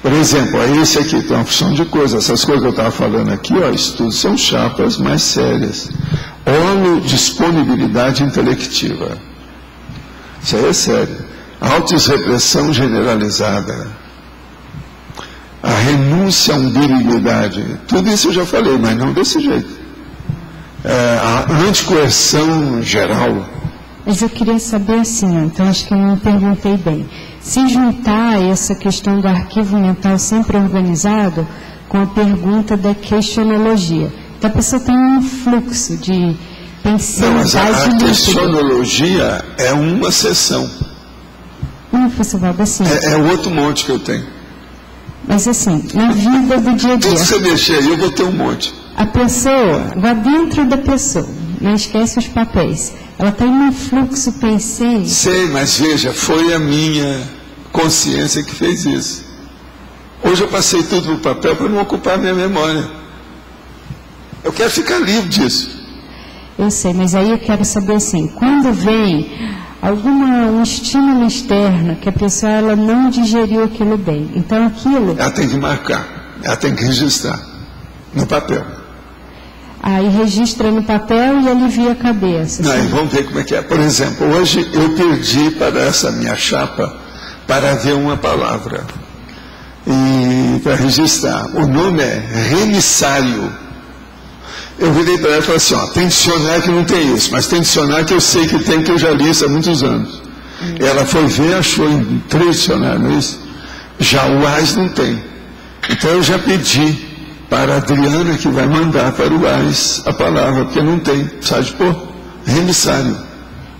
Por exemplo, esse aqui tem uma opção de coisas. Essas coisas que eu estava falando aqui, isso tudo são chapas mais sérias. Holodisponibilidade intelectiva. Isso aí é sério. Autoexpressão generalizada. A renúncia à umbilidade. Tudo isso eu já falei, mas não desse jeito. A anticoerção geral. Mas eu queria saber assim, então acho que eu não perguntei bem. Se juntar essa questão do arquivo mental sempre organizado com a pergunta da questionologia. Então a pessoa tem um fluxo de pensar. Não, mas a questionologia é uma sessão. Não, professor Valdo, assim. É outro monte que eu tenho. Mas assim, na vida do dia a dia. Tudo que você mexer aí, eu vou ter um monte. A pessoa vai dentro da pessoa, não esquece os papéis. Ela está em um fluxo, pensei. Sei, mas veja, foi a minha consciência que fez isso. Hoje eu passei tudo no papel para não ocupar a minha memória. Eu quero ficar livre disso. Eu sei, mas aí eu quero saber assim, quando vem um estímulo externo que a pessoa ela não digeriu aquilo bem, então aquilo... Ela tem que marcar, ela tem que registrar no papel. Aí registra no papel e alivia a cabeça. Não, e vamos ver como é que é. Por exemplo, hoje eu perdi para essa minha chapa para ver uma palavra. E para registrar. O nome é remissário. Eu virei para ela e falei assim, tem dicionário que não tem isso, mas tem dicionário que eu sei que tem, que eu já li isso há muitos anos. Ela foi ver, achou em 3 dicionários, não é isso? Já o AIS não tem. Então eu já pedi para a Adriana, que vai mandar para o AIS a palavra, porque não tem, sabe pôr? Remissário.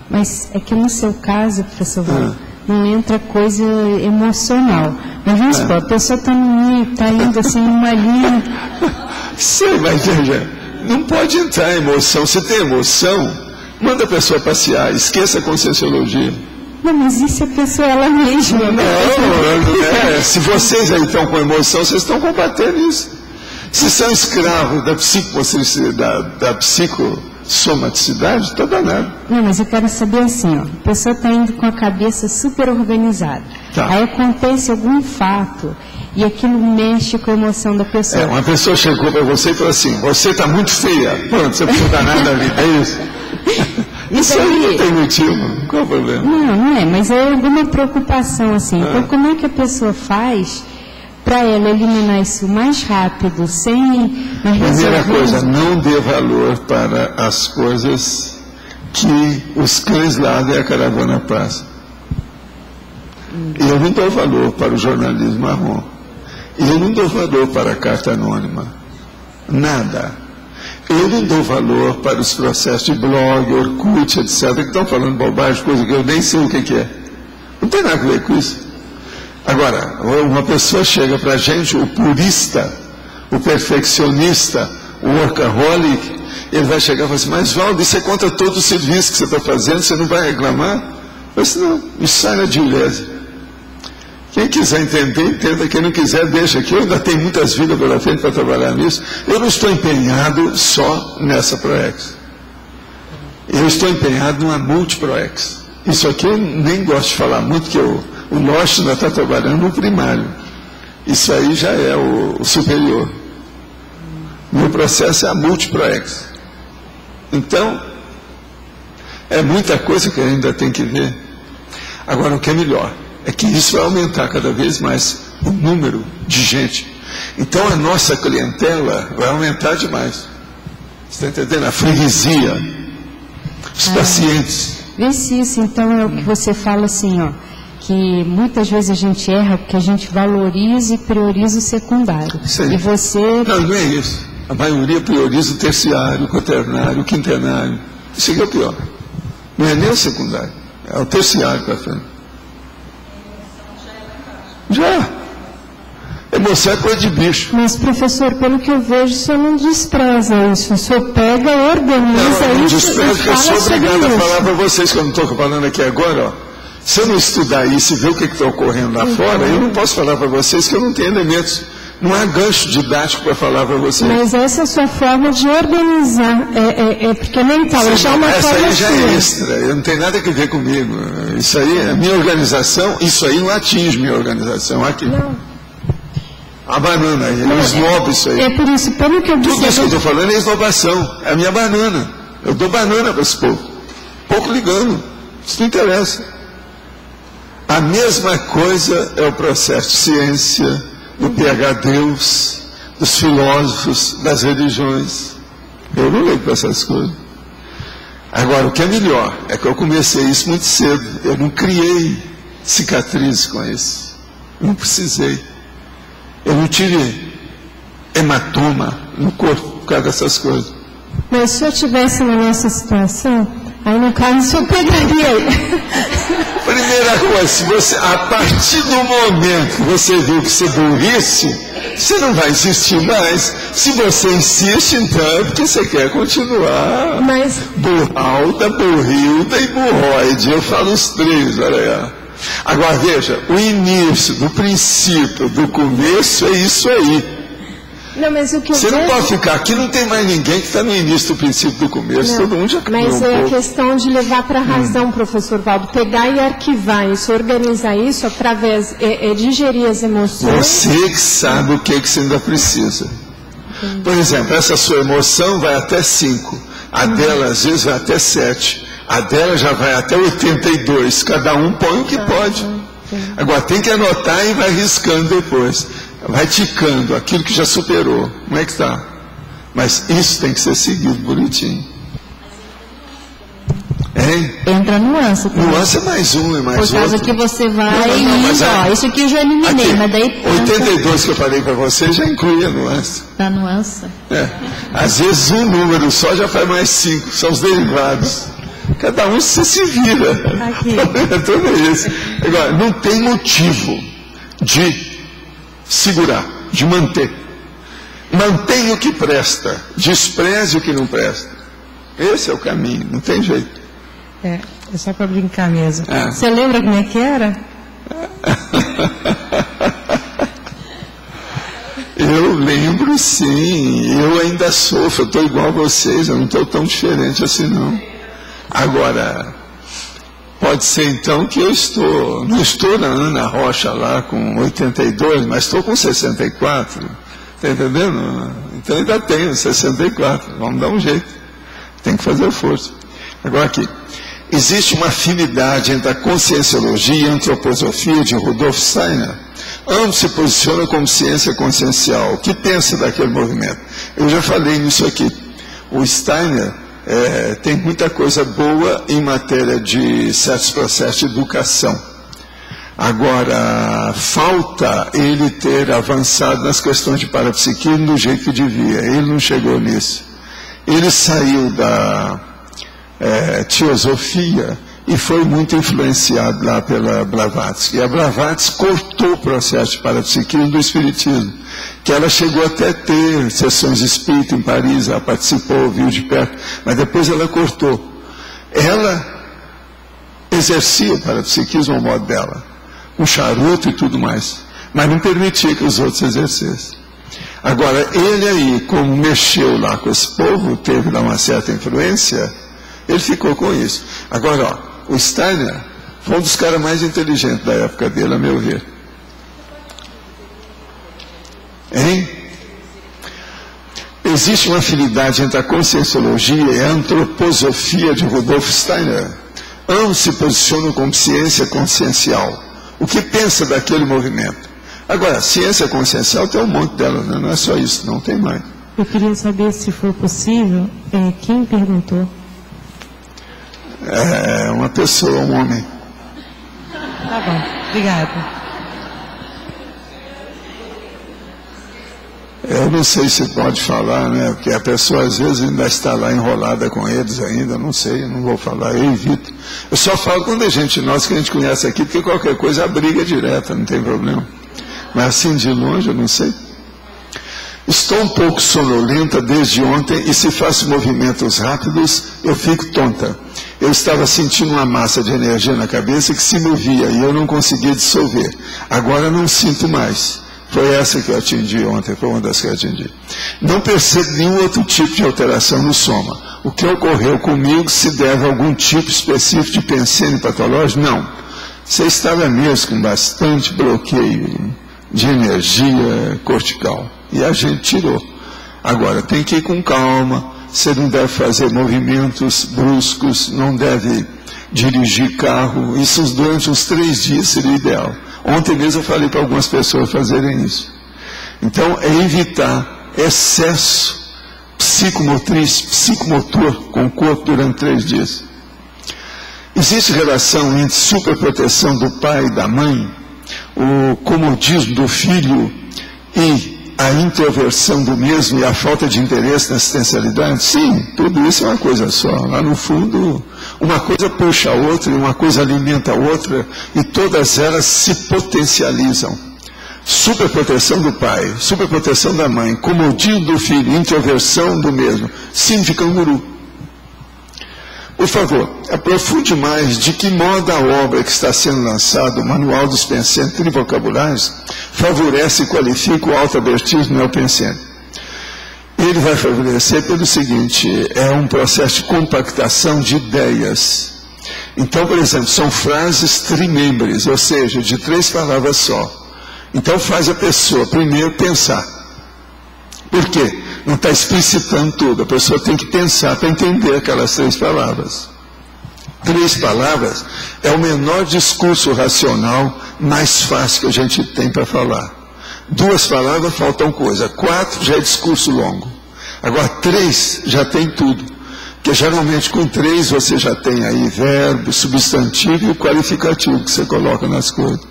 Mas é que no seu caso, professor Valdo, não entra coisa emocional. Mas vamos supor, a pessoa está indo assim numa linha... Sei, mas veja, não pode entrar emoção. Se tem emoção, manda a pessoa passear, esqueça a conscienciologia. Não, mas isso é a pessoa ela mesma. Não, se vocês aí estão com emoção, vocês estão combatendo isso. Se são escravos da psicossomaticidade, está danado. Não, mas eu quero saber assim, a pessoa está indo com a cabeça super organizada. Tá. Aí acontece algum fato e aquilo mexe com a emoção da pessoa. Uma pessoa chegou para você e falou assim, você está muito feia. Pronto, você não precisa dar nada da vida, é isso? Isso aí não tem motivo, qual o problema? Não é, mas é alguma preocupação assim. Então como é que a pessoa faz para ela eliminar isso mais rápido, sem... Primeira coisa, não dê valor para as coisas que os cães ladram e a caravana passa. Eu não dou valor para o jornalismo marrom. Eu não dou valor para a carta anônima. Nada. Eu não dou valor para os processos de blog, Orkut, etc., que estão falando bobagem, coisa que eu nem sei o que é. Não tem nada a ver com isso. Agora, uma pessoa chega para a gente, o purista, o perfeccionista, o workaholic, ele vai chegar e falar assim, mas Valdo, isso é contra todo o serviço que você está fazendo, você não vai reclamar? Eu disse, não, isso sai na diulese. Quem quiser entender, entenda. Quem não quiser, deixa aqui. Eu ainda tenho muitas vidas pela frente para trabalhar nisso. Eu não estou empenhado só nessa ProEx. Eu estou empenhado numa multi-ProEx. Isso aqui eu nem gosto de falar muito, porque o Lost ainda está trabalhando no primário. Isso aí já é o superior. Meu processo é a multi-ProEx. Então, é muita coisa que ainda tem que ver. Agora, o que é melhor é que isso vai aumentar cada vez mais o número de gente. Então, a nossa clientela vai aumentar demais. Você está entendendo? A freguesia, os pacientes. Vê se isso, então, é o que você fala assim, ó, que muitas vezes a gente erra porque a gente valoriza e prioriza o secundário. Isso aí. E você... Não é isso. A maioria prioriza o terciário, o quaternário, o quintenário. Isso aqui é o pior. Não é nem o secundário, é o terciário para frente. Já. Emoção é coisa de bicho. Mas, professor, pelo que eu vejo, o senhor não despreza isso. O senhor pega, organiza não isso desprezo, e porque eu fala sou obrigado sobre a isso. falar para vocês, que eu não estou falando aqui agora, ó. Se eu não estudar isso e ver o que está ocorrendo lá fora, eu não posso falar para vocês que eu não tenho elementos. Não há gancho didático para falar para vocês. Mas essa é a sua forma de organizar. Porque mental, já é uma essa forma aí já sua. é extra, não tem nada a ver comigo. Isso aí é minha organização, isso aí não atinge minha organização aqui. Não. A banana aí, é um snob isso aí. É por isso, pelo que eu Tudo isso que eu observo... estou falando é esnobação, é a minha banana. Eu dou banana para esse povo. Pouco ligando, isso não interessa. A mesma coisa é o processo de ciência, do PhDeus, dos filósofos, das religiões. Eu não ligo para essas coisas. Agora, o que é melhor é que eu comecei isso muito cedo. Eu não criei cicatrizes com isso. Eu não precisei. Eu não tive hematoma no corpo por causa dessas coisas. Mas se eu estivesse na nossa situação, aí no caso o senhor pegaria. Primeira coisa, se você, a partir do momento que você viu que você burrice, você não vai insistir mais. Se você insiste, então é porque você quer continuar. Mas... burralda, burrilda e burroide. Eu falo os três, olha aí. Agora veja, o início, do princípio, do começo é isso aí. Não, mas o que você não pode ficar aqui, não tem mais ninguém que está no início, do princípio, do começo, não, todo mundo já criou mas um é a pouco. questão de levar para a razão, professor Valdo, pegar e arquivar isso, organizar isso através, digerir as emoções. Você que sabe o que você ainda precisa. Por exemplo, essa sua emoção vai até 5, a dela às vezes vai até 7, a dela já vai até 82, cada um põe o que pode. Agora tem que anotar e vai riscando depois. Vai ticando aquilo que já superou. Como é que está? Mas isso tem que ser seguido bonitinho. Hein? Entra nuance. Nuance é mais um, é mais outro. Por causa que você vai mas isso aqui eu já eliminei, aqui, mas daí... 82 que eu falei para você já inclui a nuance. Da nuance. Às vezes um número só já faz mais 5, são os derivados. Cada um se vira. Aqui. Tudo isso. Agora, não tem motivo de segurar, de manter. Mantenha o que presta, despreze o que não presta. Esse é o caminho, não tem jeito. É só para brincar mesmo. É. Você lembra como é que era? Eu lembro sim, eu ainda sofro, eu estou igual a vocês, eu não estou tão diferente assim não. Agora, pode ser então que eu não estou na Ana Rocha lá com 82, mas estou com 64, está entendendo? Então ainda tenho 64, vamos dar um jeito, tem que fazer força. Agora aqui, existe uma afinidade entre a conscienciologia e a antroposofia de Rudolf Steiner. Ambos se posicionam como ciência consciencial. O que pensa daquele movimento? Eu já falei nisso aqui. O Steiner tem muita coisa boa em matéria de certos processos de educação. Agora, falta ele ter avançado nas questões de parapsiquismo do jeito que devia. Ele não chegou nisso. Ele saiu da teosofia e foi muito influenciado lá pela Blavatsky. E a Blavatsky cortou o processo de parapsiquismo do espiritismo, que ela chegou até a ter sessões espírita em Paris, ela participou, viu de perto, mas depois ela cortou. Ela exercia o parapsiquismo ao modo dela, com charuto e tudo mais, mas não permitia que os outros exercessem. Agora, ele aí, como mexeu lá com esse povo, teve lá uma certa influência, ele ficou com isso. Agora, ó, o Steiner foi um dos caras mais inteligentes da época dele, a meu ver. Hein? Existe uma afinidade entre a conscienciologia e a antroposofia de Rudolf Steiner. Ambos se posicionam como ciência consciencial. O que pensa daquele movimento? Agora, a ciência consciencial tem um monte dela, né? Não é só isso, não tem mais. Eu queria saber, se for possível, quem perguntou? Uma pessoa, um homem. Tá bom, obrigada. Eu não sei se pode falar, né? Porque a pessoa às vezes ainda está lá enrolada com eles ainda, não sei, não vou falar, eu evito. Eu só falo quando é gente nossa que a gente conhece aqui, porque qualquer coisa a briga é direta, não tem problema. Mas assim de longe eu não sei. Estou um pouco sonolenta desde ontem e se faço movimentos rápidos, eu fico tonta. Eu estava sentindo uma massa de energia na cabeça que se movia e eu não conseguia dissolver. Agora não sinto mais. Foi essa que eu atingi ontem, foi uma das que eu atingi. Não percebo nenhum outro tipo de alteração no soma. O que ocorreu comigo se deve a algum tipo específico de pensênio patológico? Não. Você estava mesmo com bastante bloqueio de energia cortical. E a gente tirou. Agora, tem que ir com calma, você não deve fazer movimentos bruscos, não deve dirigir carro, isso durante uns 3 dias seria ideal. Ontem mesmo eu falei para algumas pessoas fazerem isso. Então, é evitar excesso psicomotriz, psicomotor com o corpo durante 3 dias. Existe relação entre superproteção do pai e da mãe, o comodismo do filho e a introversão do mesmo e a falta de interesse na assistencialidade? Sim, tudo isso é uma coisa só. Lá no fundo, uma coisa puxa a outra e uma coisa alimenta a outra e todas elas se potencializam. Superproteção do pai, superproteção da mãe, comodismo do filho, introversão do mesmo, significa um guru. Por favor, aprofunde mais de que modo a obra que está sendo lançada, o Manual dos Pensamentos Trivocabulares, favorece e qualifica o autoabertismo neopensente. Ele vai favorecer pelo seguinte, é um processo de compactação de ideias. Então, por exemplo, são frases trimembres, ou seja, de 3 palavras só. Então faz a pessoa primeiro pensar. Por quê? Não está explicitando tudo, a pessoa tem que pensar para entender aquelas 3 palavras. 3 palavras é o menor discurso racional mais fácil que a gente tem para falar. 2 palavras faltam coisa, 4 já é discurso longo. Agora 3 já tem tudo, porque geralmente com 3 você já tem aí verbo, substantivo e o qualificativo que você coloca nas coisas.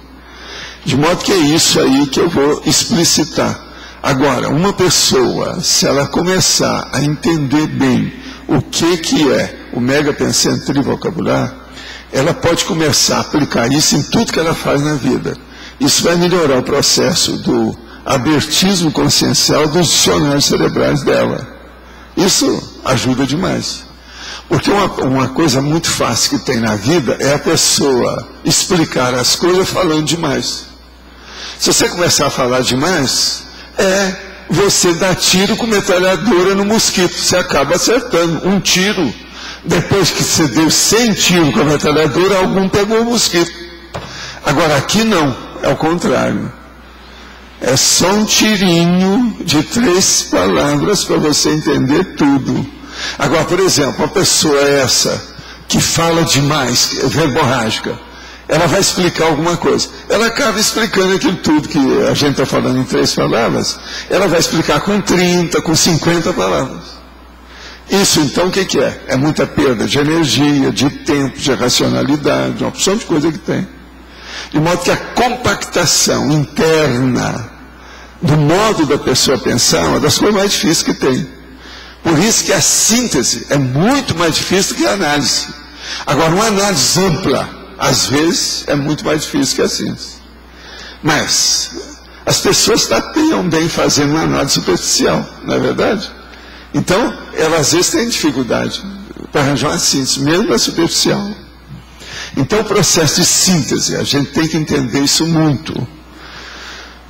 De modo que é isso aí que eu vou explicitar. Agora, uma pessoa, se ela começar a entender bem o que é o mega pensante trivocabular, ela pode começar a aplicar isso em tudo que ela faz na vida. Isso vai melhorar o processo do abertismo consciencial dos dicionários cerebrais dela. Isso ajuda demais. Porque uma coisa muito fácil que tem na vida é a pessoa explicar as coisas falando demais. Se você começar a falar demais, você dá tiro com metralhadora no mosquito, você acaba acertando um tiro. Depois que você deu 100 tiros com a metralhadora, algum pegou o mosquito. Agora aqui não, é o contrário. É só um tirinho de 3 palavras para você entender tudo. Agora, por exemplo, uma pessoa que fala demais, verborrágica, ela vai explicar alguma coisa. Ela acaba explicando aquilo tudo que a gente está falando em 3 palavras, ela vai explicar com 30, com 50 palavras. Isso, então, o que é? É muita perda de energia, de tempo, de racionalidade, uma opção de coisa que tem. De modo que a compactação interna do modo da pessoa pensar é uma das coisas mais difíceis que tem. Por isso que a síntese é muito mais difícil do que a análise. Agora, uma análise ampla, às vezes, é muito mais difícil que a síntese. Mas as pessoas tateiam bem fazendo uma análise superficial, não é verdade? Então, elas às vezes têm dificuldade para arranjar uma síntese, mesmo na superficial. Então, o processo de síntese, a gente tem que entender isso muito,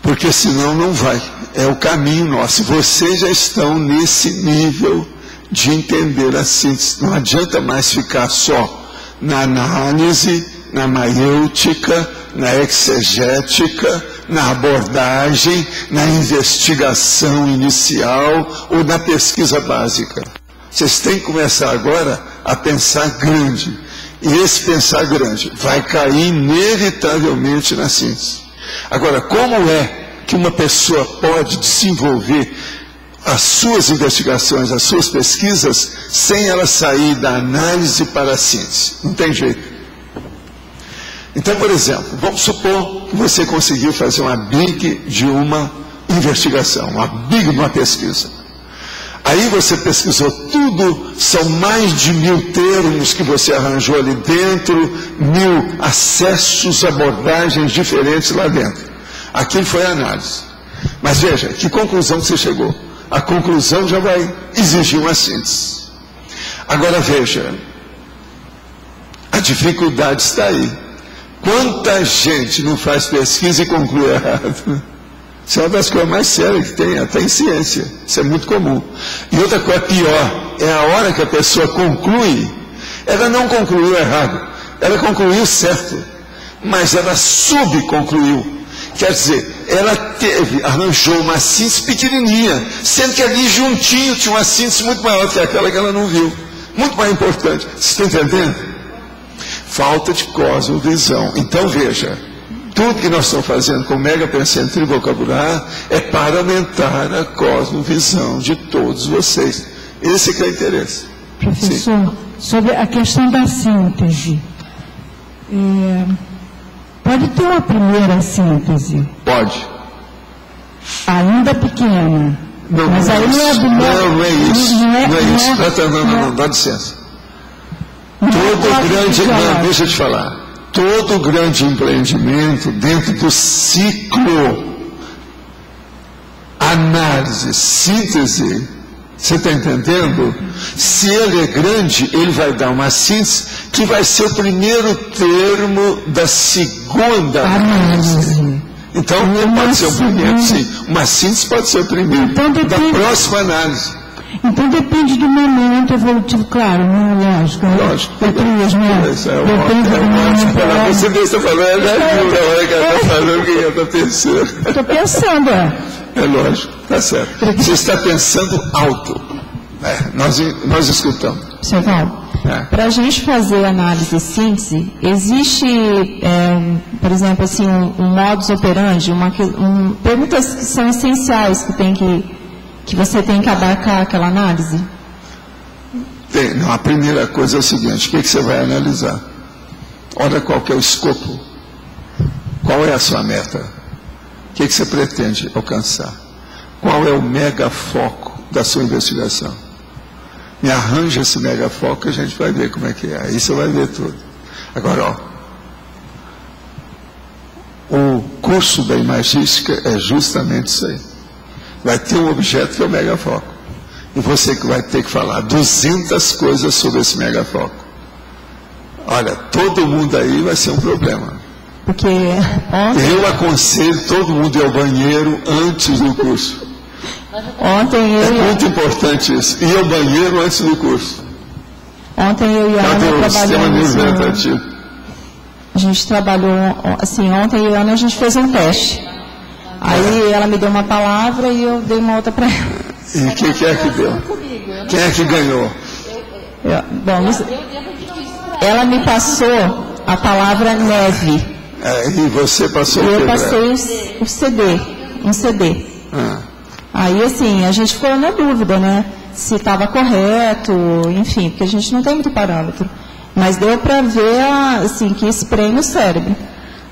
porque senão não vai. É o caminho nosso. Vocês já estão nesse nível de entender a síntese. Não adianta mais ficar só na análise, na maiêutica, na exegética, na abordagem, na investigação inicial ou na pesquisa básica. Vocês têm que começar agora a pensar grande. E esse pensar grande vai cair inevitavelmente na síntese. Agora, como é que uma pessoa pode desenvolver as suas investigações, as suas pesquisas, sem ela sair da análise para a síntese? Não tem jeito. Então, por exemplo, vamos supor que você conseguiu fazer uma big de uma investigação, uma big de uma pesquisa. Aí você pesquisou tudo, são mais de 1000 termos que você arranjou ali dentro, 1000 acessos, abordagens diferentes lá dentro. Aquilo foi a análise. Mas veja, que conclusão que você chegou? A conclusão já vai exigir uma síntese. Agora veja, a dificuldade está aí. Quanta gente não faz pesquisa e conclui errado? Isso é uma das coisas mais sérias que tem, até em ciência. Isso é muito comum. E outra coisa pior, é a hora que a pessoa conclui, ela não concluiu errado, ela concluiu certo, mas ela subconcluiu. Quer dizer, ela arranjou uma síntese pequenininha, sendo que ali juntinho tinha uma síntese muito maior que aquela que ela não viu. Muito mais importante. Você está entendendo? Falta de cosmovisão. Então veja, tudo que nós estamos fazendo com o Mega Pensentro e Vocabulário é para aumentar a cosmovisão de todos vocês. Esse que é o interesse. Professor, sobre a questão da síntese, pode ter uma primeira síntese? Pode. Ainda pequena. Não, mas aí não é do modo. Não é isso. Não, dá licença. Todo grande. Não, deixa eu te falar. Todo grande empreendimento dentro do ciclo análise, síntese, você está entendendo? Se ele é grande, ele vai dar uma síntese que vai ser o primeiro termo da segunda análise. Então, pode ser o primeiro, sim. Uma síntese pode ser o primeiro então, da próxima análise. Então depende do momento evolutivo, claro, não é lógico. Lógico. Você está falando, eu já viu na hora que ela está falando o que ela está pensando. Estou pensando, É lógico, está certo. Você está pensando alto. Nós escutamos. Senhor Val, para a gente fazer análise e síntese, existe, por exemplo, assim, um modus operandi, perguntas que são essenciais que você tem que abarcar aquela análise? Não, a primeira coisa é o seguinte, o que você vai analisar? Olha qual que é o escopo. Qual é a sua meta? O que você pretende alcançar? Qual é o mega foco da sua investigação? Me arranja esse mega foco e a gente vai ver como é que é. Aí você vai ver tudo. Agora, o curso da imagística é justamente isso aí. Vai ter um objeto que é o megafoco. E você que vai ter que falar 200 coisas sobre esse megafoco. Olha, todo mundo aí vai ser um problema. Porque eu aconselho todo mundo ir ao banheiro antes do curso. É muito importante isso. Ir ao banheiro antes do curso. Ontem eu e a Ana trabalhamos. A gente trabalhou, assim, ontem eu e a Ana a gente fez um teste. Aí ela me deu uma palavra e eu dei uma outra para ela. E quem é que deu? Quem é que ganhou? Ela me passou a palavra neve. E você passou o quê? Eu passei um CD. Aí assim, a gente ficou na dúvida, né? se estava correto, enfim, porque a gente não tem muito parâmetro. Mas deu para ver, assim, que espreme o cérebro.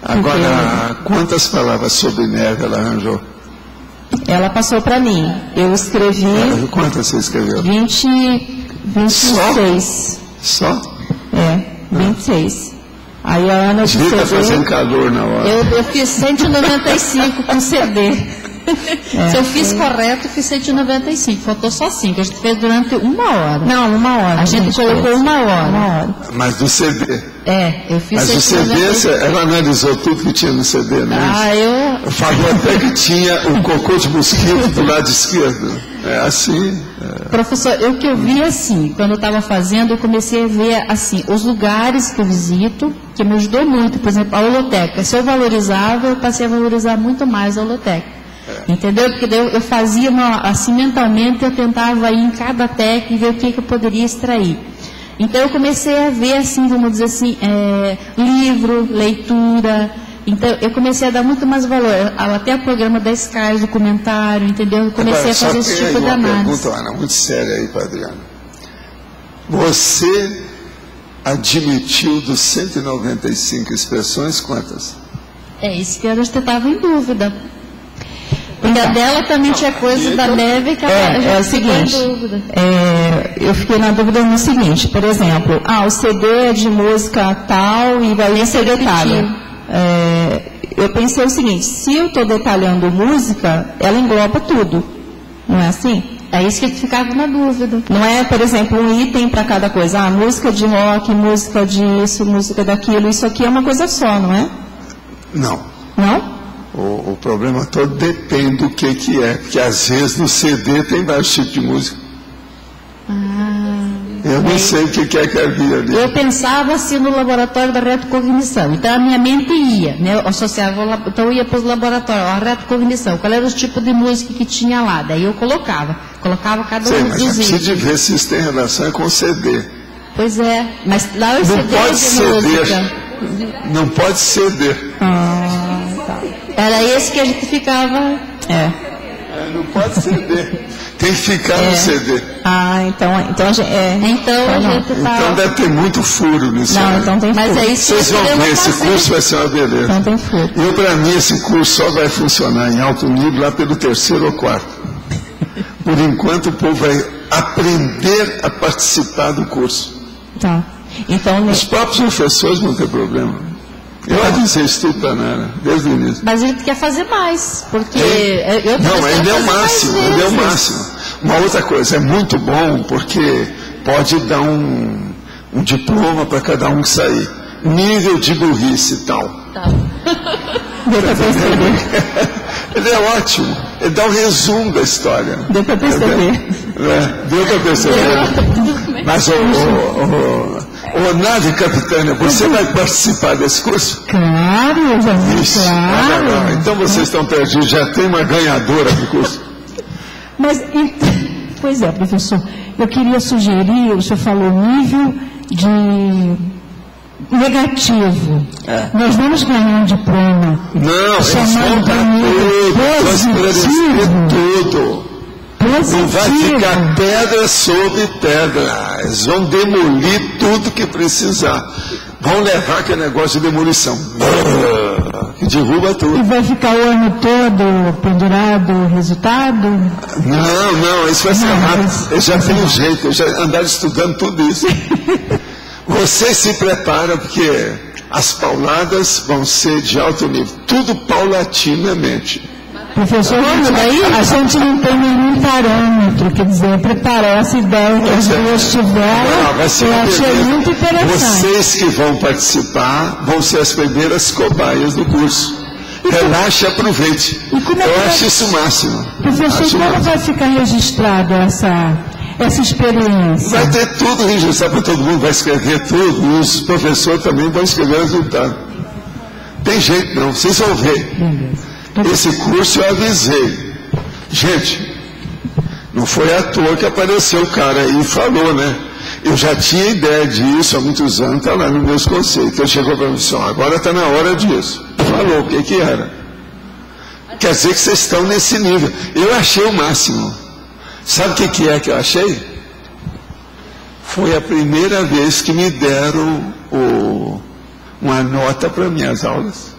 Agora, quantas palavras sobre neve ela arranjou? Ela passou para mim. Eu escrevi... Quantas você escreveu? 26. Só? 26. Aí a Ana de Devia CD... fazendo calor na hora. Eu fiz 195 com CD. Se eu fiz correto, fiz 195. Faltou só 5. A gente fez durante 1 hora. Não, 1 hora. A gente colocou 1 hora. Mas do CD. Eu fiz 195. Mas o CD, ela analisou tudo que tinha no CD, né? Falou até que tinha o cocô de mosquito do lado esquerdo. É assim. Professor, o que eu vi assim, quando eu estava fazendo, eu comecei a ver assim, os lugares que eu visito, que me ajudou muito, por exemplo, a holoteca. Se eu valorizava, eu passei a valorizar muito mais a holoteca. Entendeu? Porque daí eu fazia assim, mentalmente, eu tentava ir em cada teca e ver o que eu poderia extrair. Então eu comecei a ver assim, vamos dizer assim, livro, leitura. Então eu comecei a dar muito mais valor, até o programa da Sky, documentário, entendeu? Eu comecei a fazer esse tipo de análise. Pergunta, Ana, muito séria aí para Adriana. Você admitiu dos 195 expressões quantas? Isso que eu estava em dúvida. Porque a dela também tinha coisa da neve que ela já é o seguinte, eu fiquei na dúvida no seguinte, por exemplo, o CD é de música tal e vai ser detalhe. Eu pensei o seguinte, se eu estou detalhando música, ela engloba tudo, não é assim? É isso que eu ficava na dúvida. Não é, por exemplo, um item para cada coisa, música de rock, música disso, música daquilo, isso aqui é uma coisa só, não é? Não. Não? O problema todo depende do que é, porque às vezes no CD tem vários tipos de música. Eu não sei o que é que havia ali. Eu pensava assim no laboratório da retrocognição, então a minha mente ia, né? Eu associava, então eu ia para os laboratórios, a retrocognição, qual era o tipo de música que tinha lá, daí eu colocava cada um dos itens. Mas precisa de ver se isso tem relação com o CD. Pois é, mas lá o CD pode de ceder. música. Não pode ceder. Tá. Era esse que a gente ficava. Não pode ceder. Tem que ficar no CD. Então a gente tá... Então deve ter muito furo nisso. Não, então tem furo. Mas é isso que vocês vão ver, esse curso vai ser uma beleza. Então tem furo. Eu, para mim, esse curso só vai funcionar em alto nível lá pelo 3º ou 4º. Por enquanto, o povo vai aprender a participar do curso. Tá. Então, os próprios professores vão ter problema. Eu avisei isso tudo para a Nara, desde o início. Mas a gente quer fazer mais, porque... Não, ainda é o máximo, ainda é o máximo. Uma outra coisa, é muito bom, porque pode dar um diploma para cada um que sair. Nível de burrice e tal. Tá. Deu para perceber. Ele é ótimo, ele dá um resumo da história. Deu para perceber. Deu para perceber. Mas Ô, nave capitânia, você vai participar desse curso? Claro, claro. Então vocês estão perdidos, já tem uma ganhadora do curso. Mas, pois é, professor, eu queria sugerir, o senhor falou nível de negativo. Nós vamos ganhar um diploma. Não, eles chamado vão dar tudo. Não vai ficar pedra sobre pedra. Eles vão demolir tudo que precisar. Vão levar aquele negócio de demolição. Que derruba tudo. E vai ficar o ano todo pendurado o resultado? Não, isso vai ser rápido. Eu já tenho jeito, eu já andaram estudando tudo isso. Vocês se preparam, porque as pauladas vão ser de alto nível. Tudo paulatinamente. Professor, a gente não tem nenhum parâmetro, quer dizer, preparar essa ideia que as duas tiveram, eu achei muito interessante. Vocês que vão participar vão ser as primeiras cobaias do curso. Relaxe e aproveite. Eu acho isso o máximo. Professor, como vai ficar registrado essa experiência? Vai ter tudo registrado para todo mundo, vai escrever tudo, e os professores também vão escrever o resultado. Tem jeito não, vocês vão ver. Beleza. Esse curso eu avisei. Gente, não foi à toa que apareceu o cara aí e falou, né? Eu já tinha ideia disso há muitos anos, está lá nos meus conceitos. Ele chegou para mim e disse, agora está na hora disso. Falou o que era. Quer dizer que vocês estão nesse nível. Eu achei o máximo. Sabe o que é que eu achei? Foi a primeira vez que me deram uma nota para minhas aulas.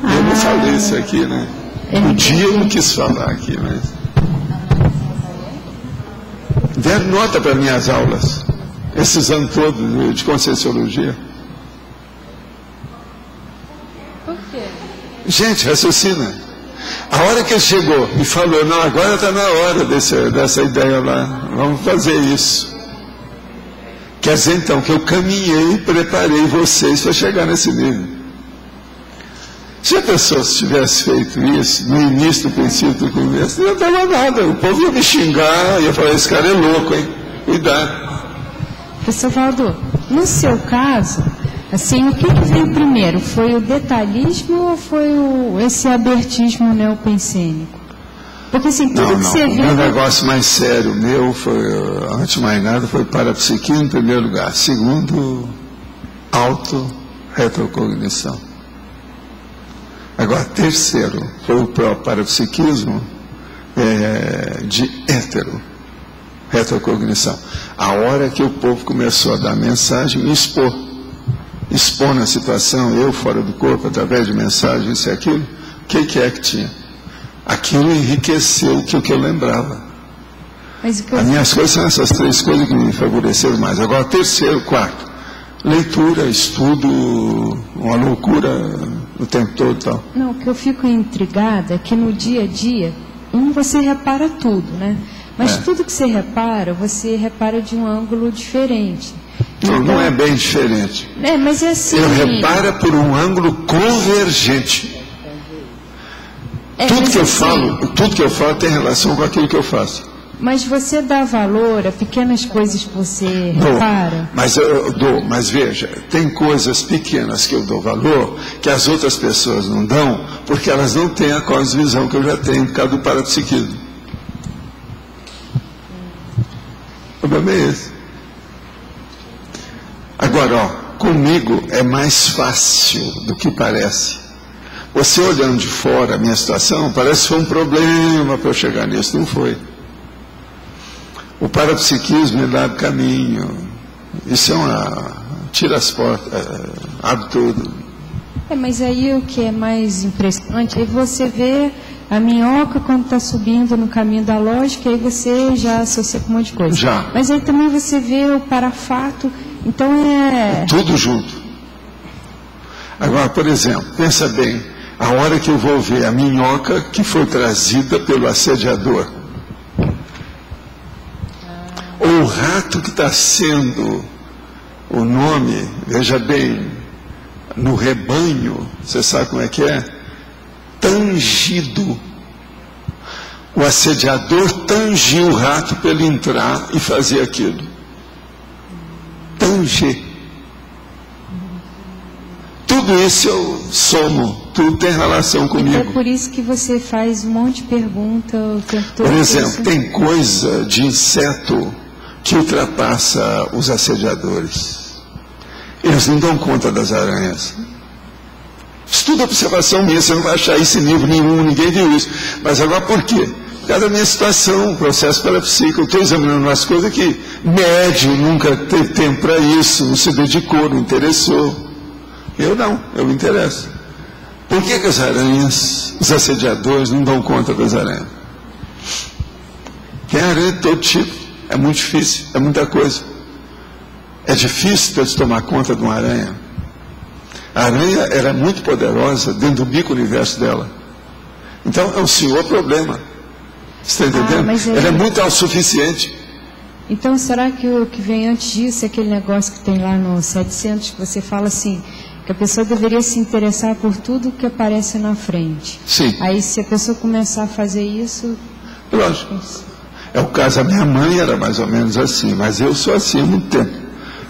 Eu não falei isso aqui, né? Um dia eu não quis falar aqui, mas... deram nota para minhas aulas, esses anos todos de Conscienciologia. Por quê? Gente, raciocina. A hora que ele chegou e falou, não, agora está na hora dessa ideia lá, vamos fazer isso. Quer dizer, então, que eu caminhei e preparei vocês para chegar nesse nível. Se a pessoa tivesse feito isso no início do princípio do começo, não dava nada. O povo ia me xingar, ia falar, esse cara é louco, hein? Cuidado. Professor Valdo, no seu caso, assim, o que veio primeiro? Foi o detalhismo ou foi esse abertismo neopensênico? Porque assim, tudo que você viu... O negócio mais sério meu foi, antes de mais nada, foi parapsiquia em primeiro lugar. Segundo, auto-retrocognição. Agora, terceiro, foi o próprio parapsiquismo de retrocognição. A hora que o povo começou a dar mensagem, me expor na situação, eu fora do corpo, através de mensagem, isso e aquilo, o que é que tinha? Aquilo enriqueceu o que eu lembrava. As minhas coisas são essas três coisas que me favoreceram mais. Agora, terceiro, quarto, leitura, estudo, uma loucura o tempo todo e tal. Não, o que eu fico intrigada é que no dia a dia, você repara tudo, né? Mas tudo que você repara de um ângulo diferente. Não, não é bem diferente. Mas é assim... Eu reparo por um ângulo convergente. Tudo que eu falo tem relação com aquilo que eu faço. Mas você dá valor a pequenas coisas que você repara? Mas veja, tem coisas pequenas que eu dou valor, que as outras pessoas não dão, porque elas não têm a cosmovisão que eu já tenho por causa do parapsiquismo. O problema é esse. Agora, comigo é mais fácil do que parece. Você olhando de fora a minha situação, parece que foi um problema para eu chegar nisso, não foi. O parapsiquismo, ele abre caminho. Isso tira as portas, abre tudo. Mas aí o que é mais impressionante, aí você vê a minhoca quando está subindo no caminho da lógica, aí você já associa com um monte de coisa. Já. Mas aí também você vê o parafato, então tudo junto. Agora, por exemplo, pensa bem, a hora que eu vou ver a minhoca que foi trazida pelo assediador, ou o rato que está sendo o nome, veja bem, no rebanho, você sabe como é que é? Tangido. O assediador tangiu o rato para ele entrar e fazer aquilo. Tanger. Tudo isso eu somo, tudo tem relação comigo. É por isso que você faz um monte de perguntas o tempo todo. Por exemplo, tem coisa de inseto que ultrapassa os assediadores. Eles não dão conta das aranhas. Estuda a observação minha, você não vai achar isso em livro nenhum, ninguém viu isso. Mas agora por quê? Por causa da minha situação, processo parapsíquico. Eu estou examinando umas coisas que médium nunca teve tempo para isso, não se dedicou, não interessou. Eu não, eu me interesso. Por que as aranhas, os assediadores, não dão conta das aranhas? Tem aranha de todo tipo, é muito difícil, é muita coisa. É difícil de tomar conta de uma aranha. A aranha era muito poderosa dentro do bico-universo dela. Então é um senhor problema. Você está entendendo? Ela é muito autossuficiente. Então será que o que vem antes disso é aquele negócio que tem lá no 700, que você fala assim, que a pessoa deveria se interessar por tudo que aparece na frente? Sim. Aí se a pessoa começar a fazer isso... Lógico. É o caso da minha mãe, era mais ou menos assim, mas eu sou assim há muito tempo.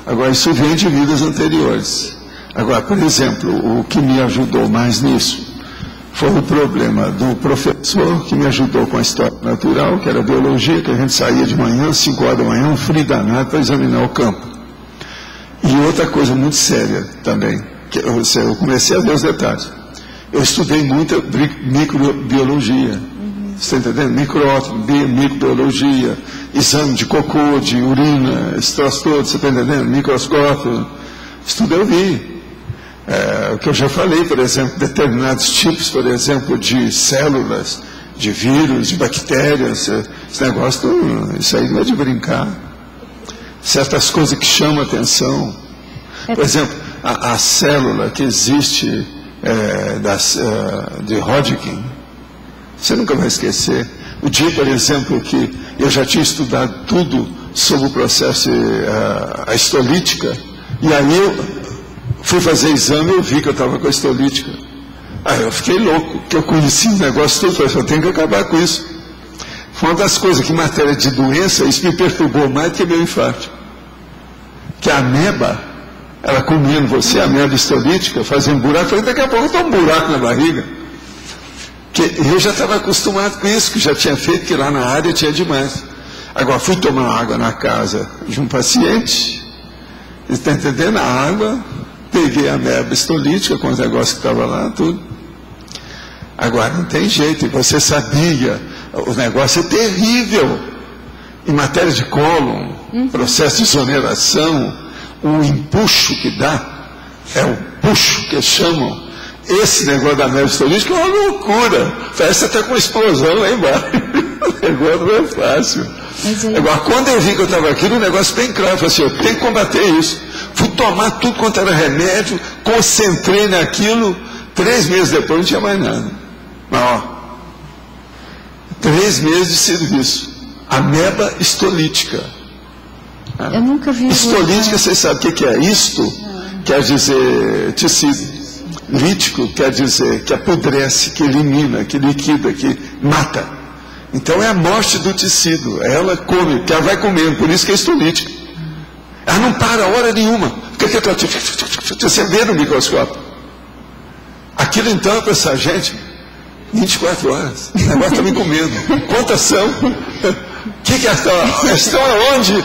Agora, isso vem de vidas anteriores. Agora, por exemplo, o que me ajudou mais nisso foi o problema do professor que me ajudou com a história natural, que era a biologia, que a gente saía de manhã, 5 horas da manhã, um frio danado para examinar o campo. E outra coisa muito séria também, que eu comecei a ver os detalhes. Eu estudei muita microbiologia. Você está entendendo? Microbiologia, exame de cocô, de urina, esse troço todo, você está entendendo? Microscópio, isso tudo eu vi. O que eu já falei, por exemplo, determinados tipos, por exemplo, de células, de vírus, de bactérias, esse negócio, isso aí não é de brincar. Certas coisas que chamam a atenção. Por exemplo, a célula que existe de Hodgkin, você nunca vai esquecer. O dia, por exemplo, que eu já tinha estudado tudo sobre o processo, a histolítica, e aí eu fui fazer exame e eu vi que eu estava com a histolítica. Aí eu fiquei louco, porque eu conheci o negócio todo, falei, eu tenho que acabar com isso. Foi uma das coisas que, em matéria de doença, isso me perturbou mais do que meu infarto. Que a ameba, ela comendo você, a ameba histolítica, fazia um buraco, eu falei, daqui a pouco eu estou um buraco na barriga. Que eu já estava acostumado com isso, que já tinha feito, que lá na área tinha demais. Agora, fui tomar água na casa de um paciente, você está entendendo? A água, peguei a ameba histolítica com os negócios que estavam lá, tudo. Agora, não tem jeito, e você sabia, o negócio é terrível. Em matéria de cólon, processo de exoneração, o empuxo que dá, é o puxo que chamam. Esse negócio da ameba histolítica é uma loucura. Parece até com uma explosão lá embaixo. O negócio não é fácil. Agora, quando eu vi que eu estava aqui, o negócio bem claro, eu falei assim, eu tenho que combater isso. Fui tomar tudo quanto era remédio, concentrei naquilo, 3 meses depois não tinha mais nada. Mas, ó, 3 meses de serviço. Ameba histolítica. Eu nunca vi. Histolítica, você sabe o que é? Isto quer dizer tecido. Lítico quer dizer que apodrece, que elimina, que liquida, que mata. Então é a morte do tecido. Ela come, porque ela vai comendo, por isso que é histolítica. Ela não para hora nenhuma. Você vê no microscópio. Aquilo então é para essa gente 24 horas. O negócio está me comendo. Quantas são? O que é estão? Estão aonde?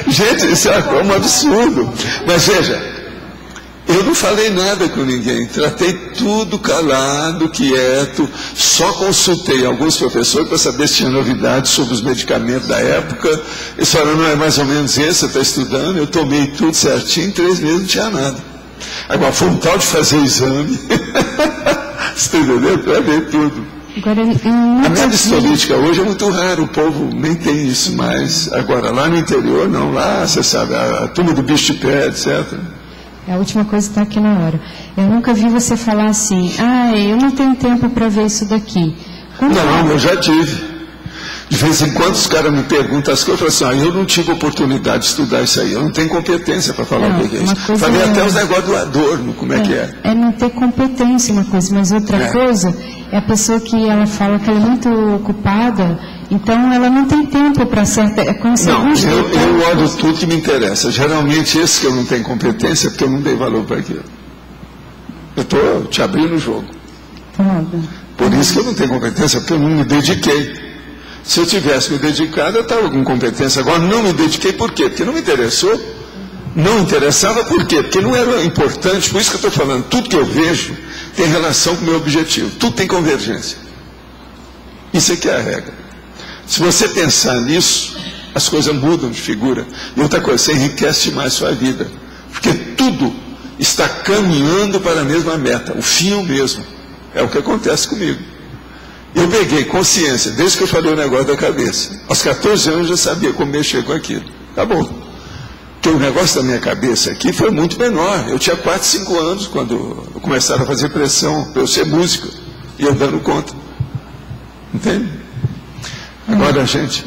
Gente, isso é um absurdo. Mas veja, eu não falei nada com ninguém, tratei tudo calado, quieto, só consultei alguns professores para saber se tinha novidades sobre os medicamentos da época. Eles falaram, não é mais ou menos esse, você está estudando, eu tomei tudo certinho, em 3 meses não tinha nada. Agora, foi um tal de fazer exame, você está entendendo? Para ver tudo. A ameba histolítica hoje é muito raro, o povo nem tem isso mais. Agora, lá no interior, não, lá, você sabe, a turma do bicho de pé, etc. A última coisa está aqui na hora. Eu nunca vi você falar assim, eu não tenho tempo para ver isso daqui. Não, eu já tive. De vez em quando os caras me perguntam as coisas, eu falo assim, eu não tive oportunidade de estudar isso aí, eu não tenho competência para falar o que é isso. Falei até os negócios do Adorno, como é que é. É não ter competência uma coisa, mas outra coisa é a pessoa que ela fala que ela é muito ocupada, então ela não tem tempo para certa... Não, eu olho tudo que me interessa. Geralmente esse que eu não tenho competência é porque eu não dei valor para aquilo. Eu estou te abrindo o jogo. Por isso que eu não tenho competência, porque eu não me dediquei. Se eu tivesse me dedicado, eu estava com competência. Agora, não me dediquei por quê? Porque não me interessou. Não interessava por quê? Porque não era importante. Por isso que eu estou falando, tudo que eu vejo tem relação com o meu objetivo. Tudo tem convergência. Isso aqui é a regra. Se você pensar nisso, as coisas mudam de figura. E outra coisa, você enriquece mais sua vida. Porque tudo está caminhando para a mesma meta. O fim é o mesmo. É o que acontece comigo. Eu peguei consciência, desde que eu falei o negócio da cabeça. Aos 14 anos eu já sabia como mexer com aquilo. Acabou. Porque o negócio da minha cabeça aqui foi muito menor. Eu tinha 4, 5 anos quando começaram a fazer pressão para eu ser músico. E eu dando conta. Entende? Agora, gente...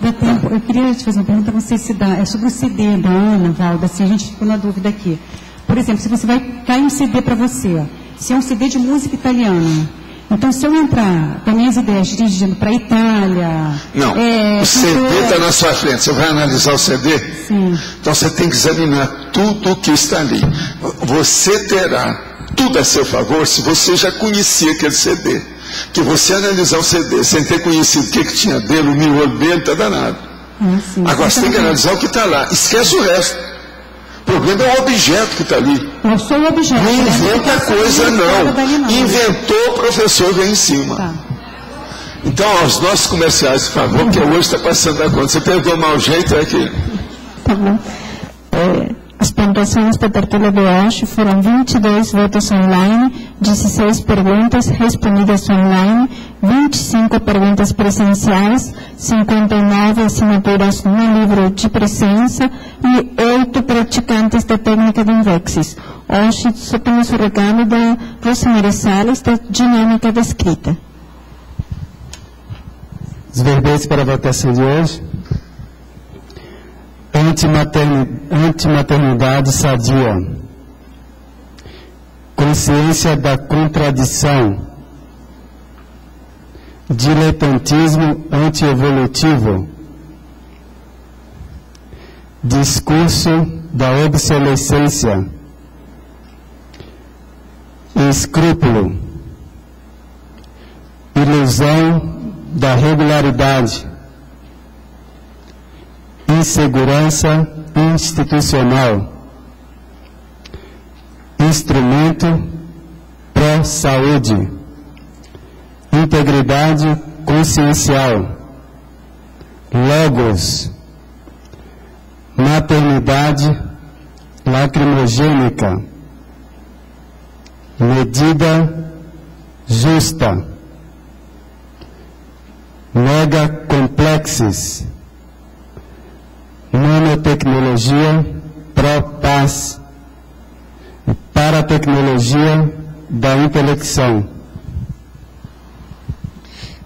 Dá tempo. Eu queria te fazer uma pergunta, não sei se dá. É sobre o CD da Ana, Valda, assim, a gente ficou na dúvida aqui. Por exemplo, se você vai cair um CD para você, se é um CD de música italiana... Então, se eu entrar com minhas ideias dirigindo para a Itália... Não, o CD está na sua frente. Você vai analisar o CD? Sim. Então, você tem que examinar tudo o que está ali. Você terá tudo a seu favor se você já conhecia aquele CD. Que você analisar o CD sem ter conhecido o que tinha dele, o miolo dele, está danado. Agora, você tem que analisar o que está lá. Esquece o resto. problema é o objeto que está ali. Eu sou o objeto. Não inventa coisa, não. Inventou, o professor vem em cima. Tá. Então, aos nossos comerciais, por favor, que hoje está passando da conta. Você pegou mau jeito, é que... Tá bom. As pontuações da tertúlia de hoje foram 22 votos online, 16 perguntas respondidas online, 25 perguntas presenciais, 59 assinaturas no livro de presença e 8 praticantes da técnica de Invexis. Hoje só temos o recado da Rosemary Salles, da dinâmica da escrita. Os verbetes para a votação de hoje. Antimaternidade sadia. Consciência da contradição. Diletantismo antievolutivo. Discurso da obsolescência. Escrúpulo. Ilusão da regularidade. Insegurança institucional. Instrumento pró-saúde. Integridade consciencial. Logos. Maternidade lacrimogênica. Medida justa. Mega complexes. Nanotecnologia pró-paz. Paratecnologia da intelecção.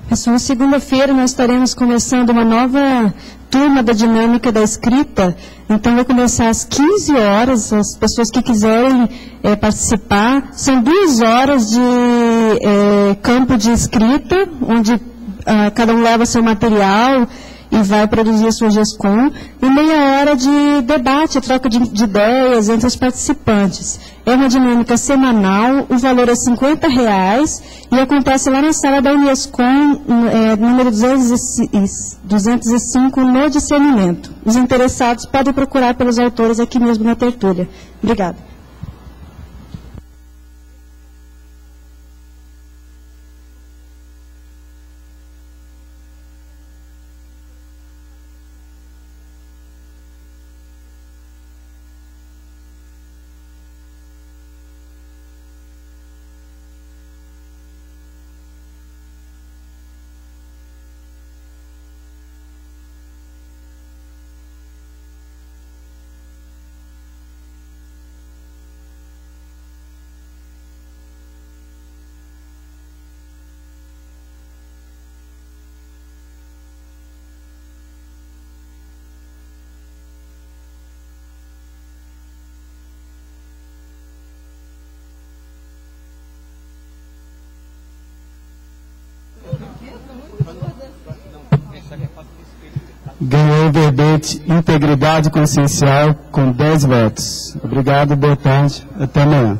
Pessoal, segunda-feira nós estaremos começando uma nova turma da dinâmica da escrita. Então vai começar às 15 horas, as pessoas que quiserem participar. São 2 horas de campo de escrita, onde cada um leva seu material e vai produzir a sua GESCOM, e meia hora de debate, troca de ideias entre os participantes. É uma dinâmica semanal, o valor é R$50 e acontece lá na sala da Unescom, número 205, no discernimento. Os interessados podem procurar pelos autores aqui mesmo na tertúlia. Obrigada. Ganhou o verbete Integridade Consciencial com 10 votos. Obrigado, boa tarde, até amanhã.